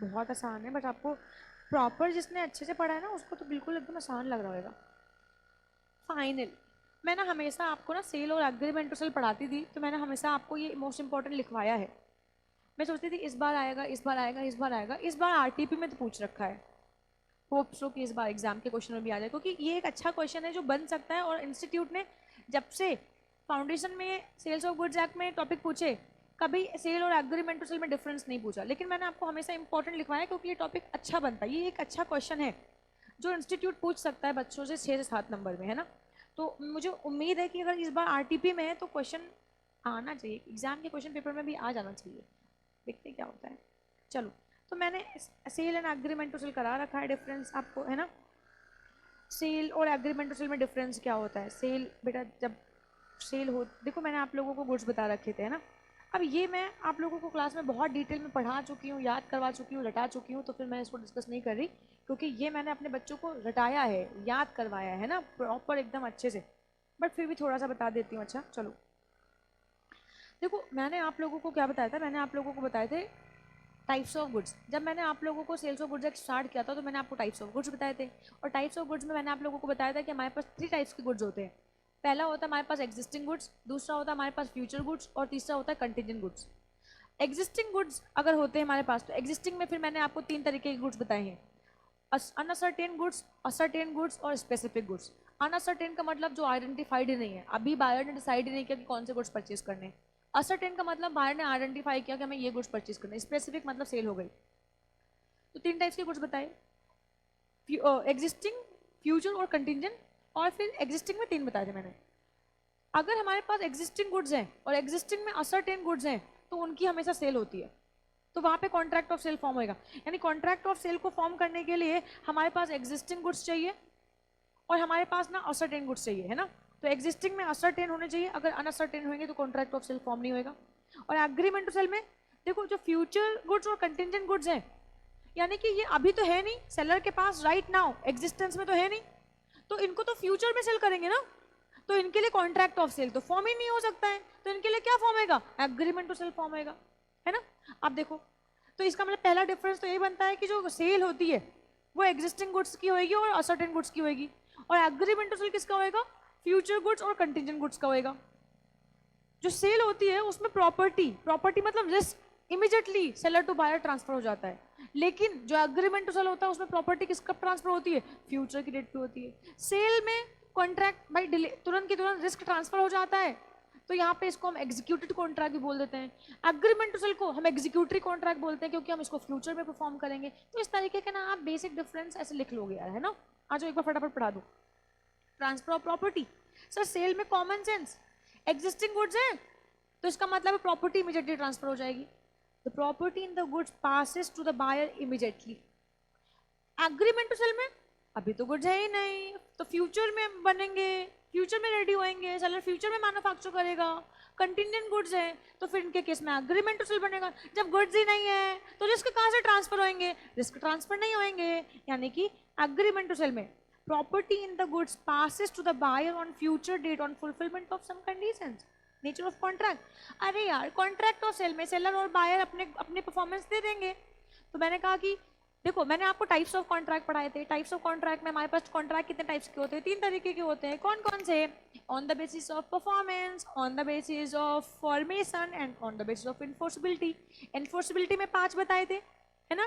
बहुत आसान है, बट आपको प्रॉपर जिसने अच्छे से पढ़ा है ना उसको तो बिल्कुल एकदम आसान लग रहा होगा। फाइनल, मैं ना हमेशा आपको ना सेल और एग्रीमेंट टू सेल पढ़ाती थी, तो मैंने हमेशा आपको ये मोस्ट इंपॉर्टेंट लिखवाया है। मैं सोचती थी इस बार आएगा, इस बार आएगा, इस बार आएगा, इस बार आरटीपी में तो पूछ रखा है। होप सो कि इस बार एग्जाम के क्वेश्चन में भी आ जाए, क्योंकि ये एक अच्छा क्वेश्चन है जो बन सकता है। और इंस्टीट्यूट ने जब से फाउंडेशन में सेल्स ऑफ गुड्स एक्ट में टॉपिक पूछे, कभी सेल और एग्रीमेंट टू सेल में डिफरेंस नहीं पूछा, लेकिन मैंने आपको हमेशा इंपॉर्टेंट लिखवाया क्योंकि ये टॉपिक अच्छा बनता है। ये एक अच्छा क्वेश्चन है जो इंस्टीट्यूट पूछ सकता है बच्चों से 6 से 7 नंबर में, है ना? तो मुझे उम्मीद है कि अगर इस बार आरटीपी में है तो क्वेश्चन आना चाहिए, एग्जाम के क्वेश्चन पेपर में भी आ जाना चाहिए। देखते क्या होता है। चलो, तो मैंने sale and agreement to sale करा रखा है, डिफरेंस आपको, है ना? सेल और एग्रीमेंट टू सेल में डिफरेंस क्या होता है? सेल बेटा जब सेल हो, देखो मैंने आप लोगों को गुड्स बता रखे थे, है ना? अब ये मैं आप लोगों को क्लास में बहुत डिटेल में पढ़ा चुकी हूँ, याद करवा चुकी हूँ, रटा चुकी हूँ, तो फिर मैं इसको डिस्कस नहीं कर रही क्योंकि ये मैंने अपने बच्चों को रटाया है, याद करवाया है ना, प्रॉपर एकदम अच्छे से। बट फिर भी थोड़ा सा बता देती हूँ। अच्छा चलो, देखो मैंने आप लोगों को क्या बताया था? मैंने आप लोगों को बताए थे टाइप्स ऑफ गुड्स। जब मैंने आप लोगों को सेल्स ऑफ गुड्स स्टार्ट किया था तो मैंने आपको टाइप्स ऑफ गुड्स बताए थे, और टाइप्स ऑफ गुड्स में मैंने आप लोगों को बताया था कि हमारे पास 3 टाइप्स के गुड्स होते हैं। पहला होता है हमारे पास एग्जिस्टिंग गुड्स, दूसरा होता है हमारे पास फ्यूचर गुड्स, और तीसरा होता है कंटिजेंट गुड्स। एग्जिस्टिंग गुड्स अगर होते हैं हमारे पास, तो एग्जिस्टिंग में फिर मैंने आपको 3 तरीके के गुड्स बताए हैं, अनसर्टेन गुड्स, असर्टेन गुड्स और स्पेसिफिक गुड्स। अनसर्टेन का मतलब जो आइडेंटिफाइड ही नहीं है, अभी बायर ने डिसाइड ही नहीं किया कि कौन से गुड्स परचेज करने। असर्टेन का मतलब बायर ने आइडेंटिफाई किया कि हमें ये गुड्स परचेज करने। स्पेसिफिक मतलब सेल हो गई। तो 3 टाइप्स के गुड्स बताए, एग्जिस्टिंग, फ्यूचर और कंटिजेंट, और फिर एग्जिस्टिंग में 3 बताए थे मैंने। अगर हमारे पास एग्जिस्टिंग गुड्स हैं और एग्जिस्टिंग में असर्टेन गुड्स हैं तो उनकी हमेशा सेल होती है, तो वहाँ पे कॉन्ट्रैक्ट ऑफ सेल फॉर्म होएगा। यानी कॉन्ट्रैक्ट ऑफ सेल को फॉर्म करने के लिए हमारे पास एग्जिस्टिंग गुड्स चाहिए और हमारे पास ना असर्टेन गुड्स चाहिए, है ना? तो एग्जिस्टिंग में असर्टेन होने चाहिए, अगर अनअसर्टेन होंगे तो कॉन्ट्रैक्ट ऑफ सेल फॉर्म नहीं होएगा। और एग्रीमेंट टू सेल में देखो, जो फ्यूचर गुड्स और कंटिजेंट गुड्स हैं, यानी कि ये अभी तो है नहीं सेलर के पास, राइट नाउ एग्जिस्टेंस में तो है नहीं, तो इनको तो फ्यूचर में सेल करेंगे ना, तो इनके लिए कॉन्ट्रैक्ट ऑफ सेल तो फॉर्म ही नहीं हो सकता है, तो इनके लिए क्या फॉर्म होगा? एग्रीमेंट टू सेल फॉर्म होगा, है ना? अब देखो, तो इसका मतलब पहला डिफरेंस तो ये बनता है कि जो सेल होती है वो एग्जिस्टिंग गुड्स की होगी और असर्टेन गुड्स की होगी, और एग्रीमेंट टू सेल किसका होगा? फ्यूचर गुड्स और कंटिजेंट गुड्स का होगा। जो सेल होती है उसमें प्रॉपर्टी, प्रॉपर्टी मतलब risk immediately seller to buyer transfer हो जाता है, लेकिन जो एग्रीमेंट टू सेल होता है उसमें प्रॉपर्टी किस कब ट्रांसफर होती है, फ्यूचर की डेट पे होती है। सेल में कॉन्ट्रैक्ट भाई तुरंत की तुरंत रिस्क ट्रांसफर हो जाता है, तो यहाँ पे इसको हम एग्जीक्यूटेड कॉन्ट्रैक्ट भी बोल देते हैं। एग्रीमेंट टू सेल को हम एग्जीक्यूटरी कॉन्ट्रैक्ट बोलते हैं क्योंकि हम इसको फ्यूचर में परफॉर्म करेंगे। तो इस तरीके के ना आप बेसिक डिफरेंस ऐसे लिख लोगे यार, है ना। आज एक बार फटाफट पढ़ा दो। Transfer of property, sir sale में कॉमन सेंस, एग्जिस्टिंग गुड्स है तो इसका मतलब प्रॉपर्टी इमीडिएटली ट्रांसफर हो जाएगी। The property in the goods passes to the buyer immediately. Agreement to cell में अभी तो गुड्स है ही नहीं, तो फ्यूचर में बनेंगे, फ्यूचर में रेडी होएंगे, सेलर फ्यूचर में मैन्युफैक्चर करेगा। कंटिजेंट गुड्स है तो फिर इनके केस में एग्रीमेंट टू सेल बनेगा। जब गुड्स ही नहीं है तो रिस्क कहाँ से ट्रांसफर होंगे, रिस्क ट्रांसफर नहीं होंगे, यानी कि एग्रीमेंट टू सेल में property in the goods passes to the buyer on future date on fulfilment of some conditions. Nature of contract, अरे यार कॉन्ट्रैक्ट ऑफ सेल में सेलर और बायर अपने अपने परफॉर्मेंस दे देंगे। तो मैंने कहा कि देखो मैंने आपको टाइप्स ऑफ कॉन्ट्रैक्ट पढ़ाए थे। टाइप्स ऑफ कॉन्ट्रैक्ट में हमारे पास कॉन्ट्रैक्ट कितने टाइप्स के होते हैं, 3 तरीके के होते हैं। कौन कौन से, on the basis of performance, on the basis of formation and on the basis of enforceability. Enforceability में 5 बताए थे, है ना,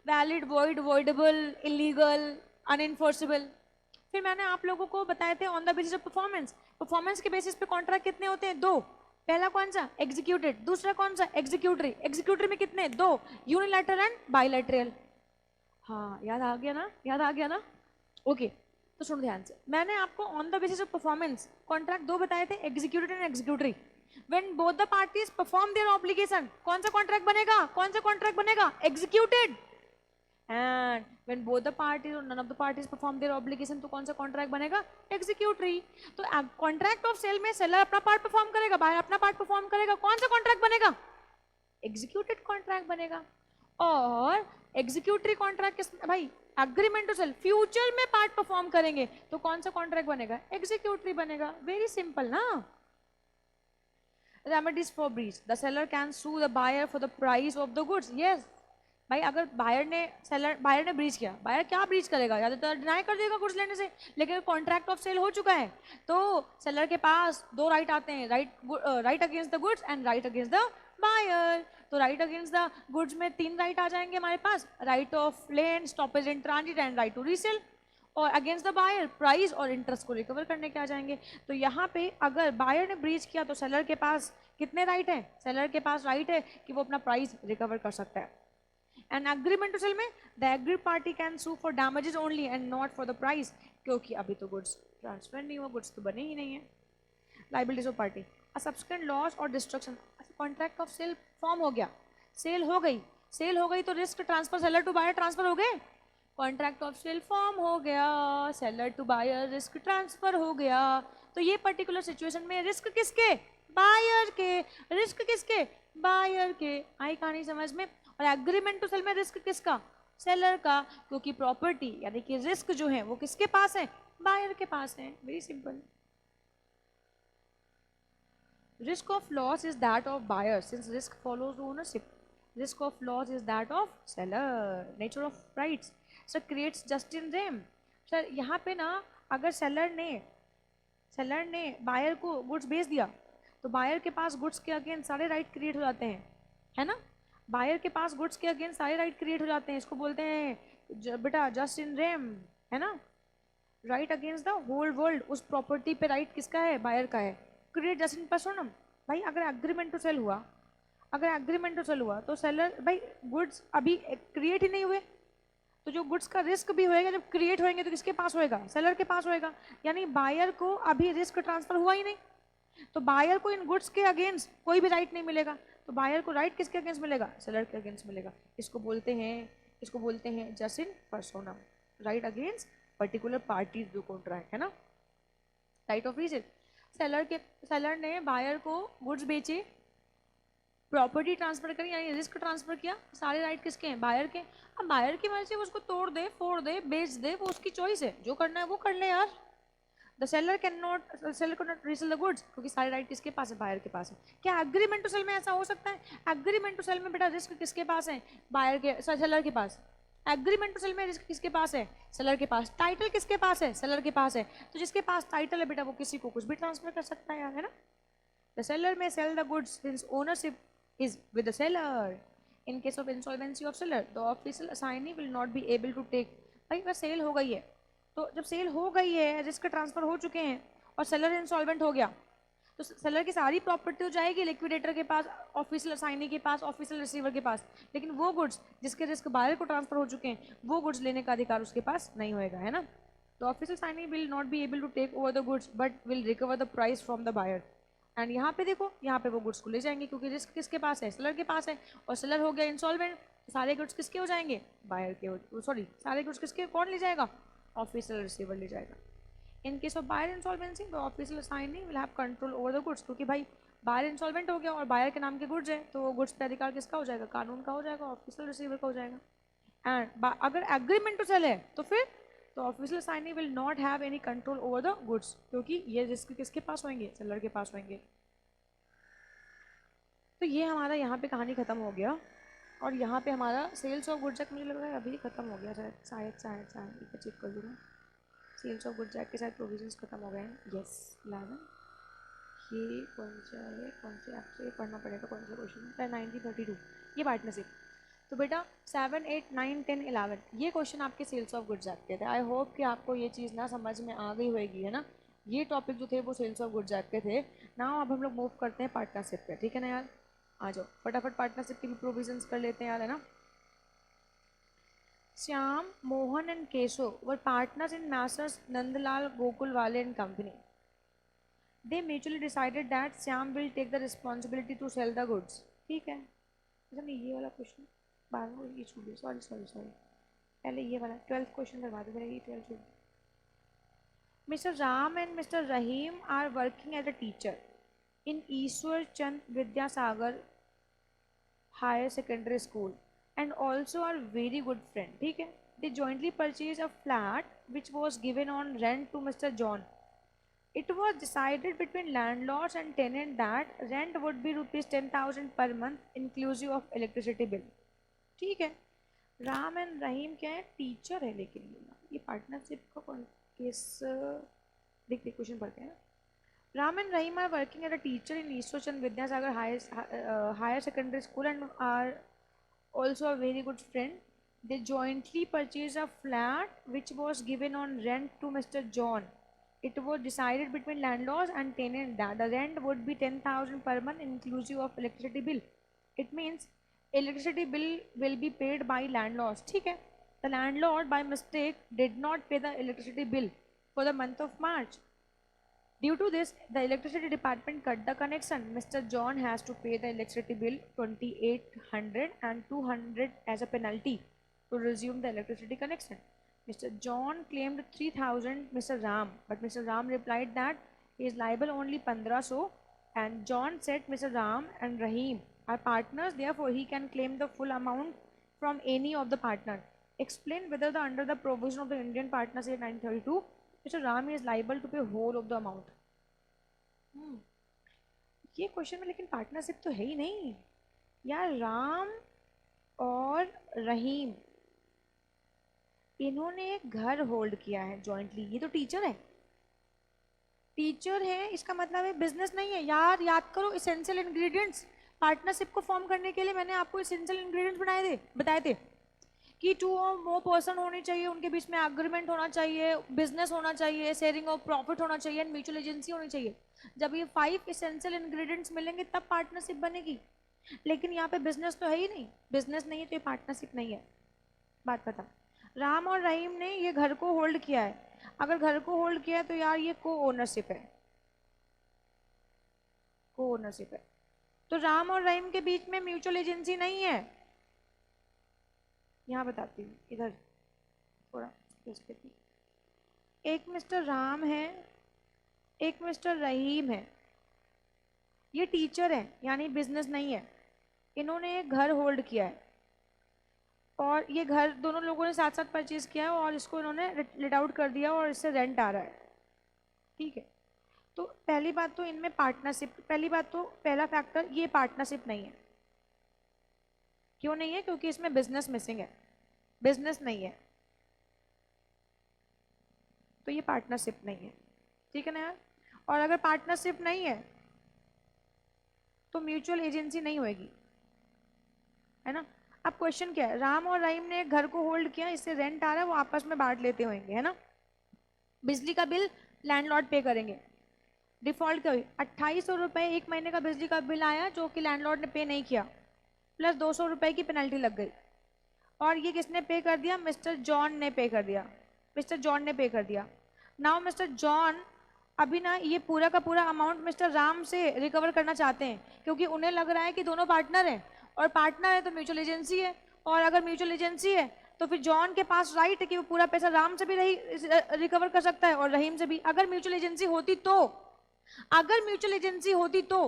वैलिड, वॉइड, वॉइडेबल, इलीगल, अनइन्फोर्सिबल। फिर मैंने आप लोगों को बताए थे on the basis of performance. Performance के बेसिस पे कॉन्ट्रैक्ट कितने होते हैं, 2। पहला कौन सा, एग्जीक्यूटेड, दूसरा कौन सा, एग्जीक्यूटरी। एग्जीक्यूटरी में कितने, 2, यूनिलैटरल एंड बायलैटरल। हाँ याद आ गया ना, याद आ गया ना, ओके। तो सुनो ध्यान से, मैंने आपको on the basis of performance contract 2 बताए थे, executed and executory. When both the parties perform their obligation, कौन सा कॉन्ट्रैक्ट बनेगा, कौन सा कॉन्ट्रैक्ट बनेगा, executed. And when both the parties or none of the parties perform their obligation, तो कौन सा कॉन्ट्रैक्ट बनेगा, एग्जीक्यूटरी। तो कॉन्ट्रैक्ट ऑफ सेल में सेलर अपना पार्ट परफॉर्म करेगा, बायर अपना पार्ट परफॉर्म करेगा, कौन सा कॉन्ट्रैक्ट बनेगा, एग्जीक्यूटेड कॉन्ट्रैक्ट बनेगा। और एग्जीक्यूटरी कॉन्ट्रैक्ट किस भाई, एग्रीमेंट टू सेल, फ्यूचर में पार्ट परफॉर्म करेंगे तो कौन सा कॉन्ट्रैक्ट बनेगा, एग्जीक्यूटरी बनेगा। वेरी सिंपल ना। Remedies for breach, the seller can sue the buyer for the price of the goods. Yes भाई, अगर बायर ने ब्रीच किया, बायर क्या ब्रीच करेगा, ज्यादातर डिनाई कर देगा गुड्स लेने से। लेकिन कॉन्ट्रैक्ट ऑफ सेल हो चुका है तो सेलर के पास 2 राइट आते हैं, right against the goods and right against the buyer. तो राइट अगेंस्ट द गुड्स में 3 राइट आ जाएंगे हमारे पास, right of lien, stoppage in transit and right to resale. और अगेंस्ट द बायर प्राइस और इंटरेस्ट को रिकवर करने के आ जाएंगे। तो यहाँ पे अगर बायर ने ब्रीच किया तो सेलर के पास कितने राइट है, सेलर के पास राइट है कि वो अपना प्राइस रिकवर कर सकता है। एंड एग्रीमेंट टू सेल में the agreed party can sue for damages only and not for the price, क्योंकि अभी तो गुड्स ट्रांसफर नहीं हुआ, गुड्स तो बने ही नहीं है। Liabilities of party, a subsequent loss or destruction. Contract of sale form हो गया, सेल हो गई, सेल हो गई तो risk transfer seller to buyer transfer हो गए। कॉन्ट्रैक्ट ऑफ सेल फॉर्म हो गया, seller to buyer risk transfer हो गया। तो ये पर्टिकुलर सिचुएशन में रिस्क किसके, बायर के, रिस्क किसके, बायर के। आई कहानी समझ में। और एग्रीमेंट टू सेल में रिस्क किसका, सेलर का, क्योंकि प्रॉपर्टी यानी कि रिस्क जो है वो किसके पास है, बायर के पास है। Very simple. Risk of loss is that of buyer since risk follows ownership. Risk of loss is that of seller. Nature of rights, sir creates jus in rem. Sir यहाँ पे ना अगर सेलर ने buyer को goods बेच दिया तो buyer के पास गुड्स के अगेंस्ट सारे राइट क्रिएट हो जाते हैं, है ना। बायर के पास गुड्स के अगेंस्ट सारे राइट क्रिएट हो जाते हैं, इसको बोलते हैं बेटा जस्ट इन रेम, है ना। Right against the whole world, उस प्रॉपर्टी पे राइट किसका है, बायर का है। क्रिएट जस्ट इन पर्सोनम, भाई अगर एग्रीमेंट टू सेल हुआ, तो सेलर भाई गुड्स अभी क्रिएट ही नहीं हुए, तो जो गुड्स का रिस्क भी होएगा जब क्रिएट होएंगे तो किसके पास होएगा, सेलर के पास होएगा। यानी बायर को अभी रिस्क ट्रांसफर हुआ ही नहीं, तो बायर को इन गुड्स के अगेंस्ट कोई भी राइट नहीं मिलेगा। तो बायर को राइट किसके अगेंस्ट मिलेगा, सेलर के अगेंस्ट मिलेगा। इसको बोलते हैं जस्ट इन पर्सोनम, राइट अगेंस्ट पर्टिकुलर पार्टीज जो कॉन्ट्रैक्ट, है ना। राइट ऑफ रीसेल, सेलर ने बायर को गुड्स बेचे, प्रॉपर्टी ट्रांसफर करी यानी रिस्क ट्रांसफर किया, सारे राइट किसके हैं, बायर के। अब बायर की मर्जी वो उसको तोड़ दे, फोड़ दे, बेच दे, वो उसकी चॉइस है, जो करना है वो कर ले यार। The seller can not resale the goods, क्योंकि सारे राइट किसके पास है, बायर के पास है। क्या एग्रीमेंट टू सेल में ऐसा हो सकता है, एग्रीमेंट टू सेल में बेटा रिस्क किसके पास है, बायर के, सेलर के पास। एग्रीमेंट टू सेल में रिस्क किसके पास है, सेलर के पास। टाइटल किसके पास है, सेलर के पास है। तो जिसके पास टाइटल है बेटा वो किसी को कुछ भी ट्रांसफर कर सकता है यार, है ना। The seller may sell the goods since ownership is with the seller. In case of insolvency of seller, the official assignee will not be able to take. भाई अगर सेल हो गई है तो जब सेल हो गई है, रिस्क ट्रांसफर हो चुके हैं और सेलर इंसॉल्वेंट हो गया तो सेलर की सारी प्रॉपर्टी तो जाएगी लिक्विडेटर के पास, ऑफिशियल असाइनी के पास, ऑफिशियल रिसीवर के पास, लेकिन वो गुड्स जिसके रिस्क बायर को ट्रांसफर हो चुके हैं वो गुड्स लेने का अधिकार उसके पास नहीं होएगा, है ना। The official assignee will not be able to take over the goods but will recover the price from the buyer. And यहाँ पे देखो, यहाँ पे वो गुड्स को ले जाएंगे क्योंकि रिस्क किसके पास है, सेलर के पास है, और सेलर हो गया इंसॉल्वेंट, सारे गुड्स किसके हो जाएंगे, बायर के, सॉरी सारे गुड्स किसके, कौन ले जाएगा, ऑफिशियल रिसीवर ले जाएगा। In case of buyer insolvency the official assignee will have control over the goods, क्योंकि भाई बायर इंसॉल्वेंट हो गया और बायर के नाम के गुड्स है तो गुड्स पे अधिकार किसका हो जाएगा, कानून का हो जाएगा, ऑफिशियल रिसीवर का हो जाएगा। एंड अगर एग्रीमेंट टू सेल है तो फिर तो official assignee will not have any control over the goods, क्योंकि ये रिस्क किसके पास होंगे, सेलर के पास होंगे। तो ये हमारा यहाँ पे कहानी खत्म हो गया और यहाँ पे हमारा सेल्स ऑफ गुड्स एक्ट मुझे लग रहा है अभी खत्म हो गया, शायद शायद चेक कर लूँगा। सेल्स ऑफ गुड्स एक्ट के साथ प्रोविजंस खत्म हो गए हैं, यस 11। ये कौन से आपसे पढ़ना पड़ेगा, कौन सा क्वेश्चन है, 1932, ये पार्टनरशिप। तो बेटा 7, 8, 9, 10, 11 ये क्वेश्चन आपके सेल्स ऑफ गुड्स एक्ट के थे। आई होप कि आपको ये चीज़ ना समझ में आ गई होगी, है ना। ये टॉपिक जो थे वो सेल्स ऑफ गुड्स एक्ट के थे ना। अब हम लोग मूव करते हैं पार्टनरशिप पे, ठीक है ना यार। आ जाओ फटाफट पार्टनरशिप की भी प्रोविजंस कर लेते हैं यार, है ना। Shyam, Mohan and Keshav were partners in Messrs Nandlal Gokulwale and company. They mutually decided that Syam will take the responsibility to sell the goods. ठीक है, अच्छा नहीं ये वाला क्वेश्चन 12 ये छूट गया, सॉरी पहले ये वाला 12th क्वेश्चन करवा दो, मेरा ये 12th छूट। Mr. Ram and Mr. Rahim are working as a teacher in Ishwar Chand Vidyasagar Higher Secondary School and also are very good friend. ठीक है, they jointly purchased a flat which was given on rent to Mr. John. It was decided between landlords and tenant that rent would be rupees 10,000 per month inclusive of electricity bill. ठीक है, Ram and रहीम क्या है, teacher है, लेकिन ये partnership का कौन case, देखते क्वेश्चन पढ़ते हैं। Ram and Rahim are working at a teacher in Ishwarchand Vidyasagar higher secondary school and are also a very good friend. They jointly purchased a flat which was given on rent to Mr. John. It was decided between landlords and tenant that the rent would be 10,000 per month inclusive of electricity bill. It means electricity bill will be paid by landlords. ठीक है, the landlord by mistake did not pay the electricity bill for the month of March. Due to this, the electricity department cut the connection. Mr. John has to pay the electricity bill 2,800 and 200 as a penalty to resume the electricity connection. Mr. John claimed 3,000 Mr. Ram, but Mr. Ram replied that he is liable only 1,500 and John said Mr. Ram and Rahim are partners, therefore he can claim the full amount from any of the partner. Explain whether under the provision of the Indian Partnership 1932 Mr. Ram is liable to pay whole of the amount. ये question में लेकिन partnership तो है ही नहीं यार। राम और रहीम इन्होंने एक घर होल्ड किया है जॉइंटली, ये तो टीचर है, टीचर है, इसका मतलब है बिजनेस नहीं है यार। याद करो इसेंशियल इंग्रेडिएंट्स पार्टनरशिप को फॉर्म करने के लिए मैंने आपको इसेंशियल इंग्रेडिएंट्स बताए थे कि 2 और more पर्सन होने चाहिए, उनके बीच में एग्रीमेंट होना चाहिए, बिजनेस होना चाहिए, शेयरिंग ऑफ प्रॉफिट होना चाहिए एंड म्यूचुअल एजेंसी होनी चाहिए। जब ये 5 इसेंशियल इंग्रेडिएंट्स मिलेंगे तब पार्टनरशिप बनेगी, लेकिन यहाँ पे बिजनेस तो है ही नहीं, बिजनेस नहीं है तो ये पार्टनरशिप नहीं है। बात पता, राम और रहीम ने ये घर को होल्ड किया है, अगर घर को होल्ड किया है तो यार ये को ओनरशिप है, को ओनरशिप है। तो राम और रहीम के बीच में म्यूचुअल एजेंसी नहीं है, यहाँ बताती हूँ, इधर थोड़ा एक मिस्टर राम है, एक मिस्टर रहीम है, ये टीचर है यानी बिजनेस नहीं है, इन्होंने एक घर होल्ड किया है और ये घर दोनों लोगों ने साथ साथ परचेज किया है और इसको इन्होंने लेट आउट कर दिया और इससे रेंट आ रहा है। ठीक है, तो पहली बात तो इनमें पार्टनरशिप, पहली बात तो पहला फैक्टर ये पार्टनरशिप नहीं है। क्यों नहीं है? क्योंकि इसमें बिजनेस मिसिंग है, बिजनेस नहीं है, तो ये पार्टनरशिप नहीं है। ठीक है ना यार। और अगर पार्टनरशिप नहीं है तो म्यूचुअल एजेंसी नहीं होगी, है ना। अब क्वेश्चन क्या है, राम और रहीम ने एक घर को होल्ड किया, इससे रेंट आ रहा है, वो आपस में बांट लेते होंगे, है ना। बिजली का बिल लैंडलॉर्ड पे करेंगे, डिफॉल्ट क्या हुई, 2800 रुपये एक महीने का बिजली का बिल आया जो कि लैंडलॉर्ड ने पे नहीं किया, प्लस 200 रुपये की पेनल्टी लग गई। और ये किसने पे कर दिया, मिस्टर जॉन ने पे कर दिया, मिस्टर जॉन ने पे कर दिया। नाउ मिस्टर जॉन अभी ना ये पूरा का पूरा अमाउंट मिस्टर राम से रिकवर करना चाहते हैं, क्योंकि उन्हें लग रहा है कि दोनों पार्टनर हैं, और पार्टनर है तो म्यूचुअल एजेंसी है, और अगर म्यूचुअल एजेंसी है तो फिर जॉन के पास राइट है कि वो पूरा पैसा राम से भी रिकवर कर सकता है और रहीम से भी। अगर म्यूचुअल एजेंसी होती तो, अगर म्यूचुअल एजेंसी होती तो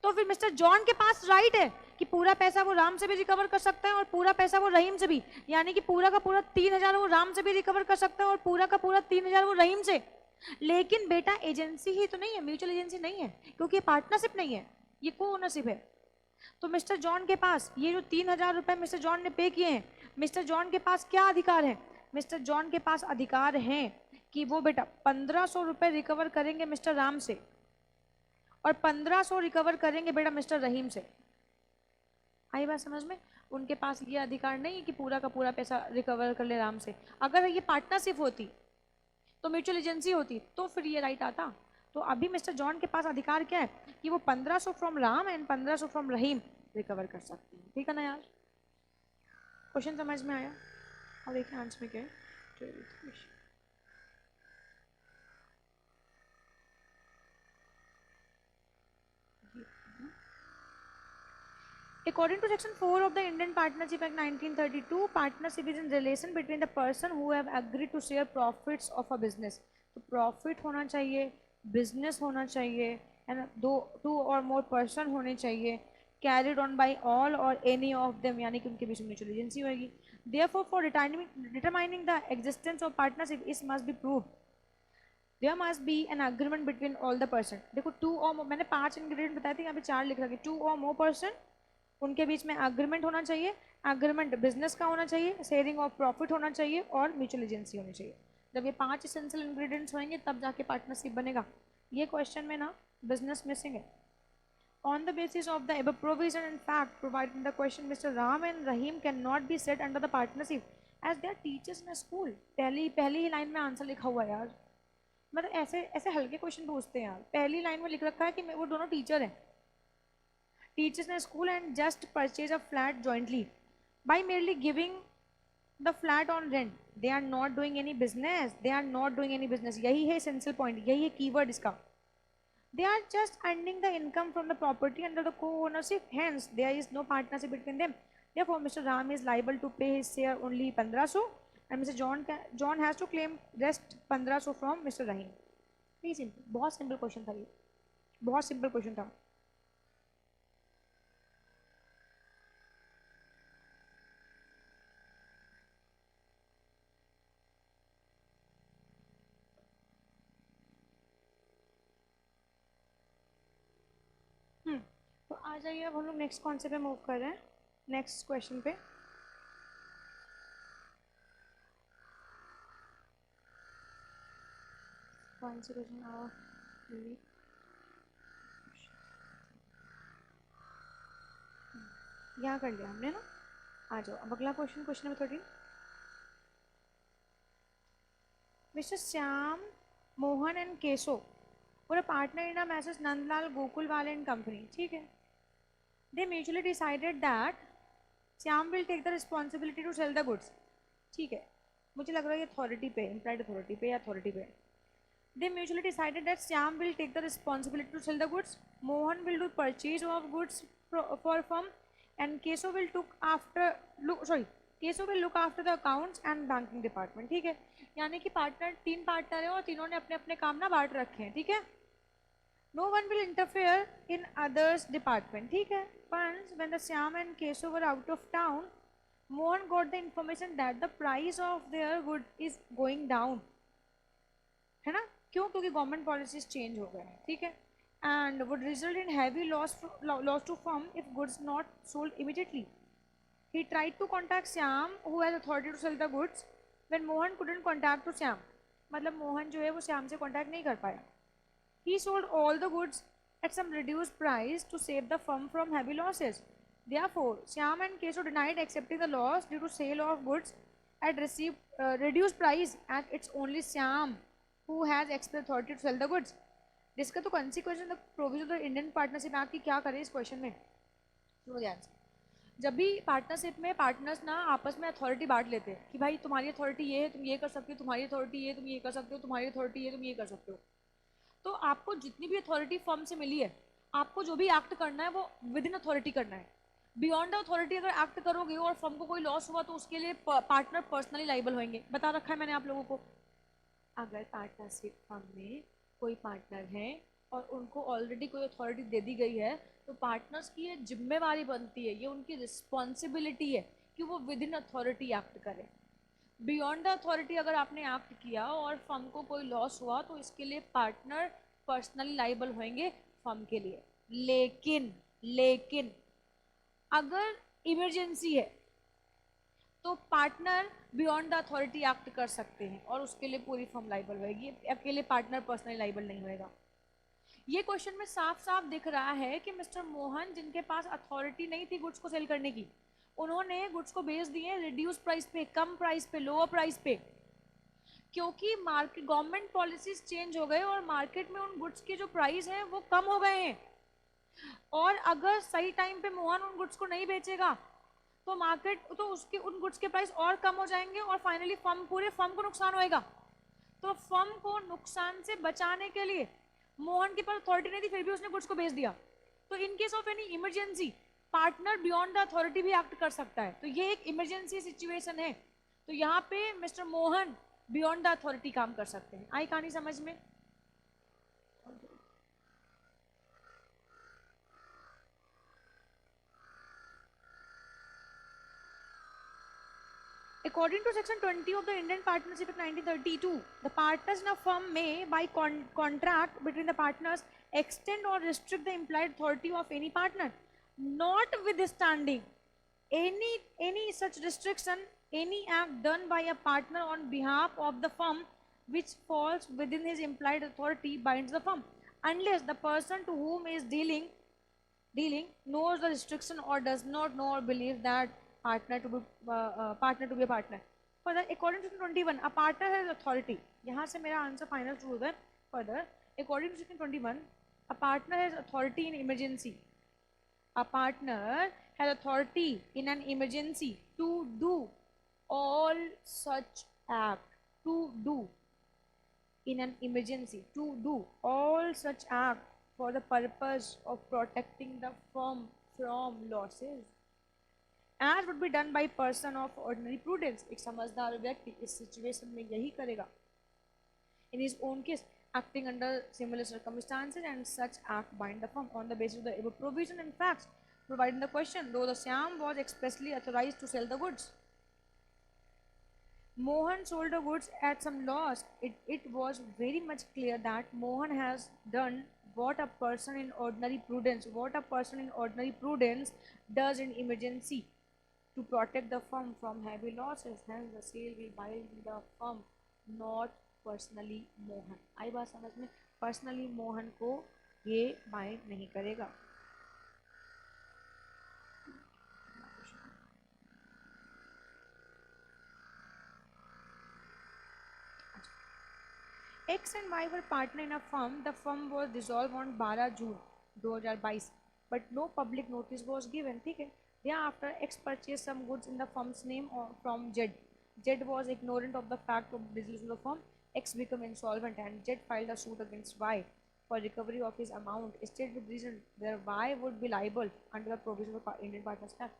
फिर मिस्टर जॉन के पास राइट है कि पूरा पैसा वो राम से भी रिकवर कर सकता है और पूरा पैसा वो रहीम से भी, यानी कि पूरा का पूरा 3000 वो राम से भी रिकवर कर सकता है और पूरा का पूरा 3000 वो रहीम से। लेकिन बेटा एजेंसी ही तो नहीं है, म्यूचुअल एजेंसी नहीं है, क्योंकि ये पार्टनरशिप नहीं है, ये को ओनरशिप है। तो मिस्टर जॉन के पास ये जो 3000 रुपए मिस्टर जॉन ने पे किए हैं, मिस्टर जॉन के पास क्या अधिकार है, मिस्टर जॉन के पास अधिकार है कि वो बेटा 1500 रुपए रिकवर करेंगे मिस्टर राम से और 1500 रिकवर करेंगे बेटा मिस्टर रहीम से। आई बात समझ में। उनके पास ये अधिकार नहीं है कि पूरा का पूरा पैसा रिकवर कर ले राम से। अगर ये पार्टनरशिप होती तो म्यूचुअल एजेंसी होती तो फिर ये राइट आता। तो अभी मिस्टर जॉन के पास अधिकार क्या है कि वो 1500 from Ram and 1500 from Rahim recover कर सकते हैं, ठीक है ना यार। क्वेश्चन समझ में आया। और देखिए आंसर में क्या है। According to Section 4 of the Indian Partnership Act 1932, partnership is in relation between the person who have agreed to share profits of a business. तो प्रॉफिट होना चाहिए, बिजनेस होना चाहिए, है ना, टू और मोर पर्सन होने चाहिए, carried on by all or any of them, यानी कि उनके बीच म्यूचुअल एजेंसी होगी। Therefore for determining the existence of partnership is must be prove there must be an agreement between all the person. देखो two or, मैंने 5 ingredient बताए थे, यहाँ पे 4 लिख रखे, टू और मोर पर्सन, उनके बीच में अग्रीमेंट होना चाहिए, अग्रीमेंट बिजनेस का होना चाहिए, शेयरिंग ऑफ प्रॉफिट होना चाहिए और म्यूचुअल एजेंसी होनी चाहिए। जब ये 5 एसेंशियल इंग्रेडिएंट्स होंगे तब जाके पार्टनरशिप बनेगा। ये क्वेश्चन में ना बिजनेस मिसिंग है। On the basis of the above provision and fact provided in the question, Mr. Ram and Rahim cannot be set under the partnership as they are teachers in a school. पहली ही line में answer लिखा हुआ है यार। मतलब ऐसे ऐसे हल्के क्वेश्चन पूछते हैं यार। पहली लाइन में लिख रखा है कि वो दोनों टीचर हैं, teachers in a school, and just purchase a flat jointly by merely giving the flat on rent. They are not doing any business, they are not doing any business। यही है essential point, यही है keyword इसका। They are just earning the income from the property under the co-ownership, hence there is no partnership between them। Therefore Mr. Ram is liable to pay his share only 1500 and Mr. John has to claim rest 1500 from Mr. Rahim। very simple, बहुत simple question था ये, बहुत simple question था। तो आ जाइए, अब हम लोग नेक्स्ट कौन से पे मूव कर रहे हैं, नेक्स्ट क्वेश्चन पे। कौन से क्वेश्चन आओ, यहाँ कर लिया हमने ना। आ जाओ अब अगला question, question number 13। Mister Shyam, Mohan and Keshav were a partner in a Messrs Nandlal Gokulwal and Company, ठीक है। They mutually decided that Shyam will take the responsibility to sell the goods, ठीक है। मुझे लग रहा है ये अथॉरिटी पे, इम्प्लाइड अथॉरिटी पे या अथॉरिटी पे। They mutually decided that Shyam will take the responsibility to sell the goods, Mohan will do purchase of goods for firm, and Keshav will Keshav will look after the accounts and banking department, ठीक है। यानी कि partner, 3 partner है और तीनों ने अपने अपने काम ना बांट रखे हैं, ठीक है। No one will interfere in others department, ठीक है। Once when the Shyam and Keshav were out of town, Mohan got the information that the price of their good is going down, है ना। क्यों? क्योंकि गवर्नमेंट पॉलिसीज चेंज हो गए हैं, ठीक है। And would result in heavy loss to firm if goods not sold immediately. He tried to contact Shyam who has authority to sell the goods when Mohan couldn't contact to Shyam, मतलब मोहन जो है वो श्याम से contact नहीं कर पाया। He sold all the goods at some reduced price to save the firm from heavy losses. Therefore, Shyam and Keshav denied accepting the loss due to sale of goods at received reduced price, and it's only Shyam who has express authority to sell the goods. इसका तो consequence the provision of the Indian Partnership Act की क्या करें इस question में? सुनो ध्यान से। जब भी पार्टनरशिप में पार्टनर्स ना आपस में अथॉरिटी बांट लेते हैं कि भाई तुम्हारी अथॉरिटी ये है तुम ये कर सकते हो, तुम्हारी अथॉरिटी ये तुम ये कर सकते हो, तुम्हारी अथॉरिटी ये तुम ये कर सकते हो, तो आपको जितनी भी अथॉरिटी फर्म से मिली है आपको जो भी एक्ट करना है वो विद इन अथॉरिटी करना है। बियॉन्ड द अथॉरिटी अगर एक्ट करोगे और फर्म को कोई लॉस हुआ तो उसके लिए पार्टनर पर्सनली लाइबल होंगे। बता रखा है मैंने आप लोगों को। अगर पार्टनरशिप फर्म में कोई पार्टनर है और उनको ऑलरेडी कोई अथॉरिटी दे दी गई है तो पार्टनर्स की ये जिम्मेवारी बनती है, ये उनकी रिस्पॉन्सिबिलिटी है कि वो विद इन अथॉरिटी एक्ट करें। बियॉन्ड द अथॉरिटी अगर आपने एक्ट किया और फर्म को कोई लॉस हुआ तो इसके लिए पार्टनर पर्सनली लाइबल होंगे फर्म के लिए। लेकिन लेकिन अगर इमरजेंसी है तो partner beyond the authority act कर सकते हैं और उसके लिए पूरी फर्म लाइबल होगी, अकेले पार्टनर पर्सनली लाइबल नहीं होएगा। ये क्वेश्चन में साफ साफ दिख रहा है कि मिस्टर मोहन जिनके पास अथॉरिटी नहीं थी गुड्स को सेल करने की, उन्होंने गुड्स को बेच दिए रिड्यूस प्राइस पे, कम प्राइस पे, लोअर प्राइस पे, क्योंकि मार्केट गवर्नमेंट पॉलिसीज चेंज हो गए और मार्केट में उन गुड्स के जो प्राइस है वो कम हो गए हैं। और अगर सही टाइम पे मोहन उन गुड्स को नहीं बेचेगा तो मार्केट तो उसके उन गुड्स के प्राइस और कम हो जाएंगे और फाइनली पूरे फर्म को नुकसान होएगा। तो फर्म को नुकसान से बचाने के लिए मोहन के पास अथॉरिटी नहीं थी फिर भी उसने गुड्स को बेच दिया। तो इन case of any emergency partner beyond the authority भी एक्ट कर सकता है। तो ये एक इमरजेंसी सिचुएशन है, तो यहाँ पे mister Mohan beyond the authority काम कर सकते हैं। आई कहानी समझ में? According to Section 20 of the Indian Partnership Act 1932, the partners in a firm may, by contract between the partners, extend or restrict the implied authority of any partner, notwithstanding any such restriction, any act done by a partner on behalf of the firm which falls within his implied authority binds the firm, unless the person to whom is dealing knows the restriction or does not know or believe that partner to be a partner. Further, according to 21, a partner has authority. यहाँ से मेरा answer final शुरू होता है। Further, according to section 21, a partner has authority in emergency. A partner has authority in an emergency to do all such act. To do in an emergency. To do all such act for the purpose of protecting the firm from losses, as would be done by person of ordinary prudence. एक समझदार व्यक्ति इस situation में यही करेगा। In his own case, acting under similar circumstances, and such act bind the firm on the basis of the above provision and facts provided in the question, though the Shyam was expressly authorized to sell the goods. Mohan sold the goods at some loss. It was very much clear that Mohan has done what a person in ordinary prudence does in emergency to protect the firm from heavy losses. Hence the sale will bind the firm, not personally Mohan. आई बात समझ में? Personally Mohan को ये bind नहीं करेगा। X and Y were partner in a firm. The firm was dissolved on 12 June 2022, but no public notice was given. ठीक है। Thereafter, X purchased some goods in the firm's name or from Z. Z was ignorant of the fact of dissolution of the firm. X became insolvent and Z filed a suit against Y for recovery of his amount, stated with reason where Y would be liable under the provision of Indian Partnership Act.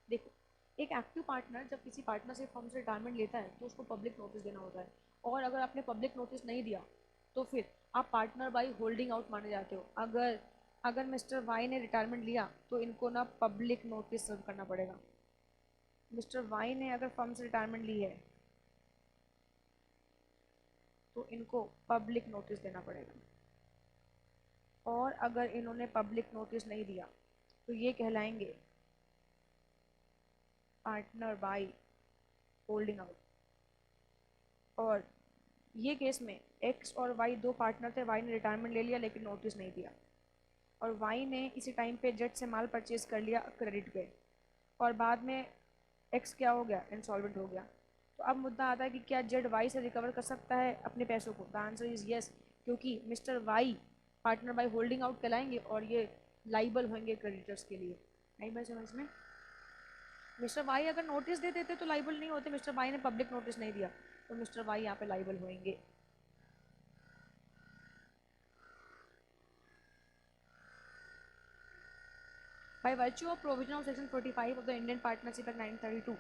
देखो, एक active partner जब किसी partner से firm से retirement लेता है तो उसको पब्लिक नोटिस देना होता है, और अगर आपने पब्लिक नोटिस नहीं दिया तो फिर आप पार्टनर बाई होल्डिंग आउट माने जाते हो। अगर मिस्टर वाई ने रिटायरमेंट लिया तो इनको ना पब्लिक नोटिस सर्व करना पड़ेगा। मिस्टर वाई ने अगर फर्म से रिटायरमेंट ली है तो इनको पब्लिक नोटिस देना पड़ेगा, और अगर इन्होंने पब्लिक नोटिस नहीं दिया तो ये कहलाएंगे पार्टनर बाई होल्डिंग आउट। और ये केस में एक्स और वाई दो पार्टनर थे, वाई ने रिटायरमेंट ले लिया लेकिन नोटिस नहीं दिया, और वाई ने इसी टाइम पे जेड से माल परचेज कर लिया क्रेडिट पे, और बाद में एक्स क्या हो गया, इंसॉल्वेंट हो गया। तो अब मुद्दा आता है कि क्या जेड वाई से रिकवर कर सकता है अपने पैसों को? द आंसर इज यस, क्योंकि Mister Y partner by holding out कहलाएंगे और ये लाइबल होंगे क्रेडिटर्स के लिए। नहीं बात समझ में? मिस्टर वाई अगर नोटिस दे देते तो लाइबल नहीं होते, मिस्टर वाई ने पब्लिक नोटिस नहीं दिया तो मिस्टर वाई यहाँ पे लाइबल होंगे। By virtue of provision of section 45 of the Indian Partnership Act 1932,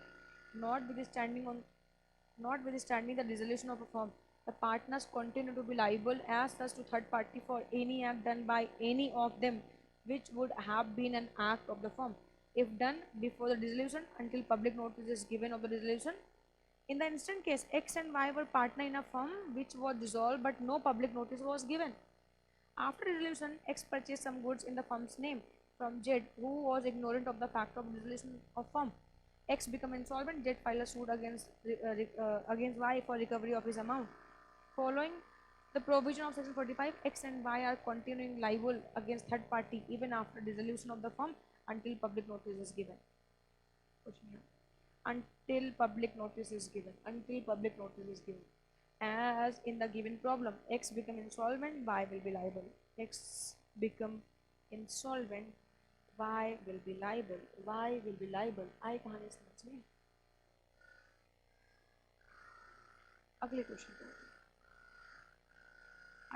notwithstanding the dissolution of a firm, the partners continue to be liable as such to third party for any act done by any of them which would have been an act of the firm, if done before the dissolution, until public notice is given of the dissolution. In the instant case, X and Y were partner in a firm which was dissolved but no public notice was given. After dissolution, X purchased some goods in the firm's name from Z, who was ignorant of the fact of dissolution of firm. X became insolvent. Z filed a suit against Y for recovery of his amount. Following the provision of section 45, X and Y are continuing liable against third party even after dissolution of the firm until public notice is given. Until public notice is given. Until public notice is given. As in the given problem, X become insolvent, Y will be liable. X become insolvent, Y will be liable. Y will be liable. आई कहानी समझ में? अगले question पे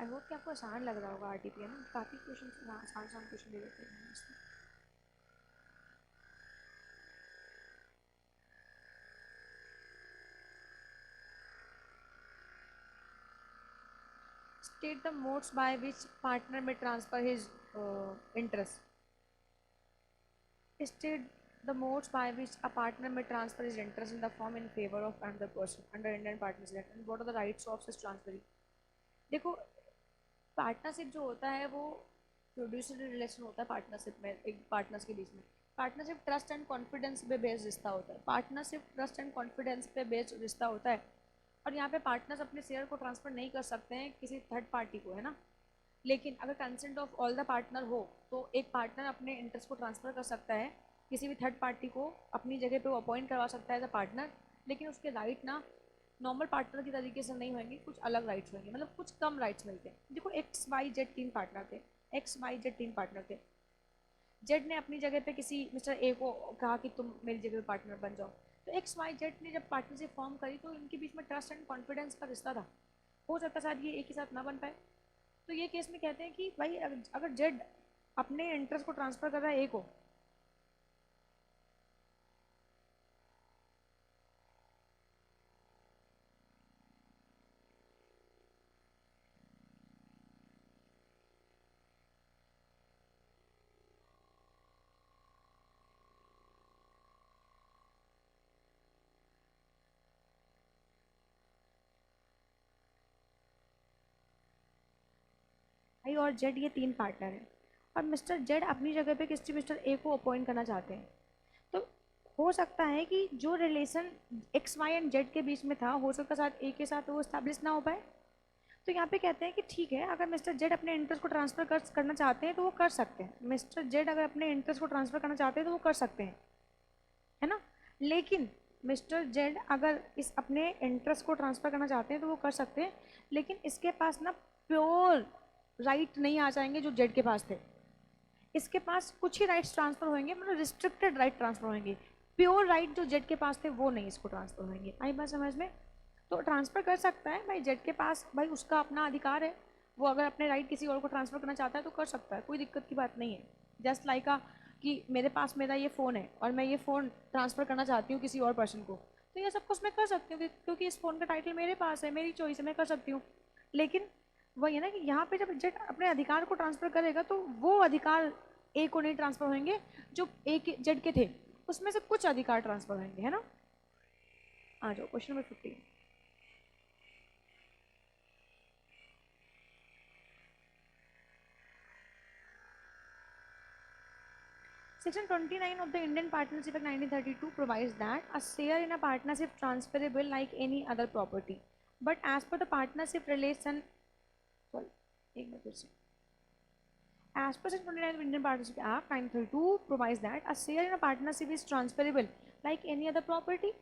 I hope कि आपको आसान लग रहा होगा आरटीपी, है ना? काफ़ी क्वेश्चन आसान क्वेश्चन दे देते हैं इसमें। State the modes by which partner may transfer his interest. State the modes by which a partner may transfer his interest in the firm in favor of another person under Indian Partnership Act, and what are the rights of such transferring. देखो, partnership जो होता है वो प्रोड्यूसरी relation होता है partnership में, एक partners के बीच में। पार्टनरशिप ट्रस्ट एंड कॉन्फिडेंस पे बेस्ड रिश्ता होता है। पार्टनरशिप ट्रस्ट एंड कॉन्फिडेंस पे बेस्ड रिश्ता होता है, और यहाँ पे पार्टनर्स अपने शेयर को ट्रांसफर नहीं कर सकते हैं किसी थर्ड पार्टी को, है ना? लेकिन अगर consent of all the partner हो तो एक पार्टनर अपने इंटरेस्ट को ट्रांसफ़र कर सकता है किसी भी थर्ड पार्टी को, अपनी जगह पे वो अपॉइंट करवा सकता है एज अ पार्टनर, लेकिन उसके राइट ना नॉर्मल पार्टनर की तरीके से नहीं होंगे, कुछ अलग राइट्स होंगे, मतलब कुछ कम राइट्स मिलते हैं। देखो, एक्स वाई जेड तीन पार्टनर थे, एक्स वाई जेड तीन पार्टनर थे। जेड ने अपनी जगह पे किसी मिस्टर ए को कहा कि तुम मेरी जगह पे पार्टनर बन जाओ, तो एक्स वाई जेड ने जब पार्टनरशिप फॉर्म करी तो इनके बीच में ट्रस्ट एंड कॉन्फिडेंस का रिश्ता था। हो सकता शायद ये एक ही साथ ना बन पाए, तो ये केस में कहते हैं कि भाई अगर जेड अपने इंटरेस्ट को ट्रांसफर कर रहा है ए को, आई और जेड ये तीन पार्टनर हैं, और मिस्टर जेड अपनी जगह पे किसी मिस्टर ए को अपॉइंट करना चाहते हैं, तो हो सकता है कि जो relation X Y and Z के बीच में था, हो सकता है साथ ए के साथ वो इस्टेब्लिश ना हो पाए। तो यहाँ पे कहते हैं कि ठीक है, अगर मिस्टर जेड अपने इंटरेस्ट को ट्रांसफ़र करना चाहते हैं तो वो कर सकते हैं। मिस्टर जेड अगर अपने इंटरेस्ट को ट्रांसफ़र करना चाहते हैं तो वो कर सकते हैं, है ना? लेकिन मिस्टर जेड अगर इस अपने इंटरेस्ट को ट्रांसफ़र करना चाहते हैं तो वो कर सकते हैं, लेकिन इसके पास ना प्योर राइट नहीं आ जाएंगे जो जेड के पास थे। इसके पास कुछ ही राइट्स ट्रांसफ़र होंगे, मतलब रिस्ट्रिक्टेड राइट ट्रांसफ़र होंगे। प्योर राइट जो जेड के पास थे वो नहीं इसको ट्रांसफ़र होंगे। आई बात समझ में? तो ट्रांसफ़र कर सकता है भाई जेड के पास, भाई उसका अपना अधिकार है, वो अगर अपने राइट किसी और को ट्रांसफ़र करना चाहता है तो कर सकता है, कोई दिक्कत की बात नहीं है। जस्ट लाइक कि मेरे पास मेरा ये फ़ोन है और मैं ये फ़ोन ट्रांसफ़र करना चाहती हूँ किसी और पर्सन को, तो ये सब कुछ मैं कर सकती हूँ क्योंकि इस फ़ोन का टाइटल मेरे पास है, मेरी चॉइस है, मैं कर सकती हूँ। लेकिन वही है ना कि यहाँ पे जब जेड अपने अधिकार को ट्रांसफ़र करेगा तो वो अधिकार ए को नहीं ट्रांसफ़र होंगे जो ए के जेड के थे, उसमें से कुछ अधिकार ट्रांसफ़र होंगे, है ना? आ जाओ question number 15। Section 29 of the Indian Partnership Act 1932 provides that a share in a partnership transferable like any other property, but as per the partnership relation, sorry, एक मिनट फिर से, As per Section 29 of Indian Partnership Act 1932 provides that a share in a partnership is transferable like any other property.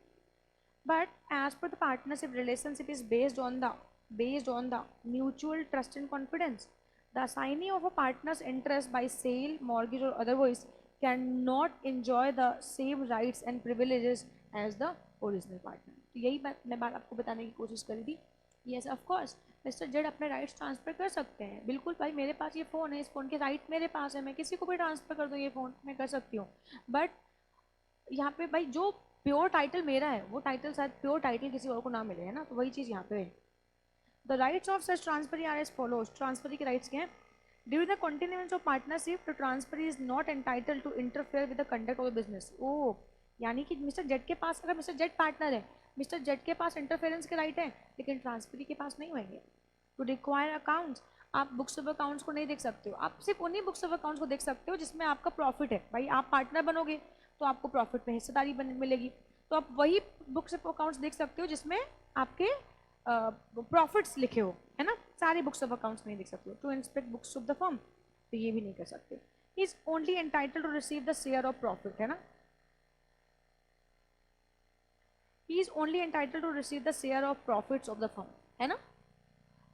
But as per the partnership, relationship is based on the mutual trust and confidence. The assignee of a partner's interest by sale, mortgage, or otherwise cannot enjoy the same rights and privileges as the original partner. तो यही बात आपको बताने की कोशिश करी थी. Yes, of course, mister Z अपने राइट्स ट्रांसफर कर सकते हैं. बिल्कुल भाई, मेरे पास ये फ़ोन है, इस फ़ोन के राइट मेरे पास है, मैं किसी को भी ट्रांसफ़र कर दूँ ये फ़ोन, मैं कर सकती हूँ. बट यहाँ पे भाई जो प्योर टाइटल मेरा है वो टाइटल शायद प्योर टाइटल किसी और को ना मिले, है ना. तो वही चीज़ यहाँ पे है. The rights of such transferee are as follows. Transferee के राइट्स क्या हैं? During the continuance of partnership the transferee is not entitle to interfere with the conduct of the business. ओ, यानी कि मिस्टर जेड के पास, अगर मिस्टर जेड पार्टनर है, मिस्टर जेड के पास इंटरफेरेंस के राइट है, लेकिन ट्रांसफरी के पास नहीं होंगे. टू रिक्वायर अकाउंट्स, आप बुक्स ऑफ अकाउंट्स को नहीं देख सकते हो. आप सिर्फ उन्हीं बुक्स ऑफ अकाउंट्स को देख सकते हो जिसमें आपका प्रॉफिट है. भाई आप पार्टनर बनोगे तो आपको प्रॉफिट में हिस्सेदारी मिलेगी, तो आप वही बुक्स ऑफ अकाउंट्स देख सकते हो जिसमें आपके प्रॉफिट्स लिखे हो, है ना. सारे बुक्स ऑफ अकाउंट्स नहीं देख सकते हो. To inspect books of the firm, तो ये भी नहीं कर सकते. Is only entitle to receive the share of profit, है ना. He is only entitle to receive the share of profits of the firm, है ना.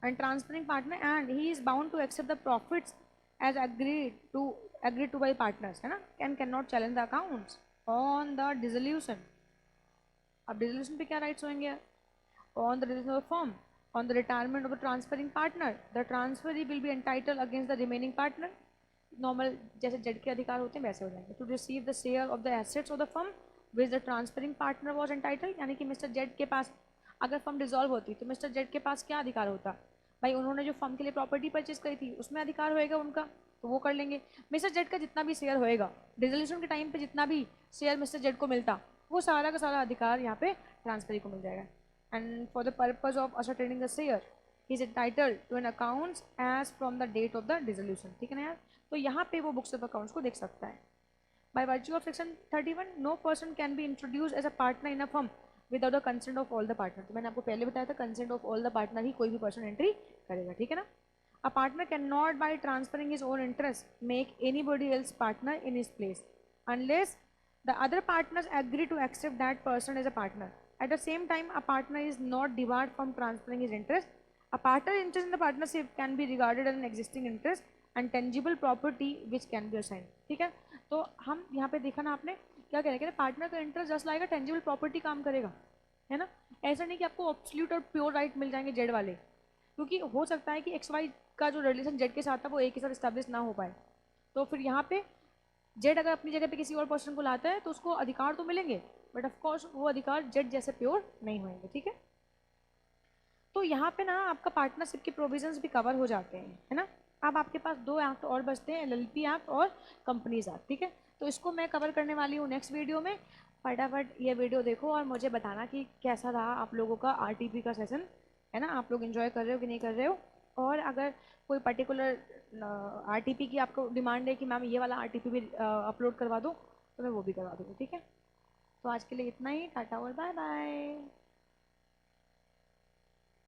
And transferring partner, and he is bound to accept the profits as agreed to by partners, है ना. Cannot challenge the accounts on the dissolution. अब dissolution पे क्या rights होंगे? On the dissolution of the firm, on the retirement of the transferring partner, the transferee will be entitled against the remaining partner. Normal जैसे Z के अधिकार होते हैं वैसे हो जाएंगे. To receive the share of the assets of the firm which the transferring partner was entitled, यानी कि मिस्टर जेड के पास अगर फर्म डिसॉल्व होती तो मिस्टर जेड के पास क्या अधिकार होता? भाई उन्होंने जो फर्म के लिए प्रॉपर्टी परचेज करी थी उसमें अधिकार होएगा उनका, तो वो कर लेंगे. मिस्टर जेड का जितना भी शेयर होएगा डिसोल्यूशन के टाइम पे, जितना भी शेयर मिस्टर जेड को मिलता, वो सारा का सारा अधिकार यहाँ पे ट्रांसफरी को मिल जाएगा. And for the purpose of ascertaining the share he is entitled to an accounts as from the date of the dissolution. ठीक है ना यार. तो यहाँ पे वो बुक्स ऑफ अकाउंट्स को देख सकता है. By virtue of section 31 no person can be introduce as a partner in a firm without the consent of all the partner. तो मैंने आपको पहले बताया था consent of all the partner ही कोई भी पर्सन एंट्री करेगा. ठीक है ना. A partner can not by transferring his own interest make anybody else partner in his place unless the other partners agree to accept that person as a partner. At the same time a partner is not debarred from transferring his interest. A partner interest in the partnership can be regarded as an existing interest and tangible property which can be assigned. ठीक है. तो हम यहाँ पे देखा ना आपने क्या कह रहे हैं, पार्टनर का इंटरेस्ट जस्ट लाएगा टेंजिबल प्रॉपर्टी काम करेगा, है ना. ऐसा नहीं कि आपको ऑब्सोल्यूट और प्योर राइट मिल जाएंगे जेड वाले, क्योंकि हो सकता है कि एक्स वाई का जो रिलेशन जेड के साथ था वो एक के साथ इस्टेब्लिश ना हो पाए. तो फिर यहाँ पे जेड अगर अपनी जगह पे किसी और पर्सन को लाता है तो उसको अधिकार तो मिलेंगे, बट ऑफकोर्स वो अधिकार जेड जैसे प्योर नहीं होंगे. ठीक है. तो यहाँ पे ना आपका पार्टनरशिप के प्रोविजंस भी कवर हो जाते हैं, है ना. अब आपके पास 2 एक्ट और बचते हैं, एलएलपी एक्ट और कंपनीज एक्ट. ठीक है. तो इसको मैं कवर करने वाली हूँ नेक्स्ट वीडियो में. फटाफट ये वीडियो देखो और मुझे बताना कि कैसा रहा आप लोगों का आरटीपी का सेशन, है ना. आप लोग एंजॉय कर रहे हो कि नहीं कर रहे हो. और अगर कोई पर्टिकुलर आरटीपी की आपको डिमांड है कि मैम ये वाला आरटीपी भी अपलोड करवा दो, तो मैं वो भी करवा दूँगी. ठीक है. तो आज के लिए इतना ही. टाटा और बाय बाय.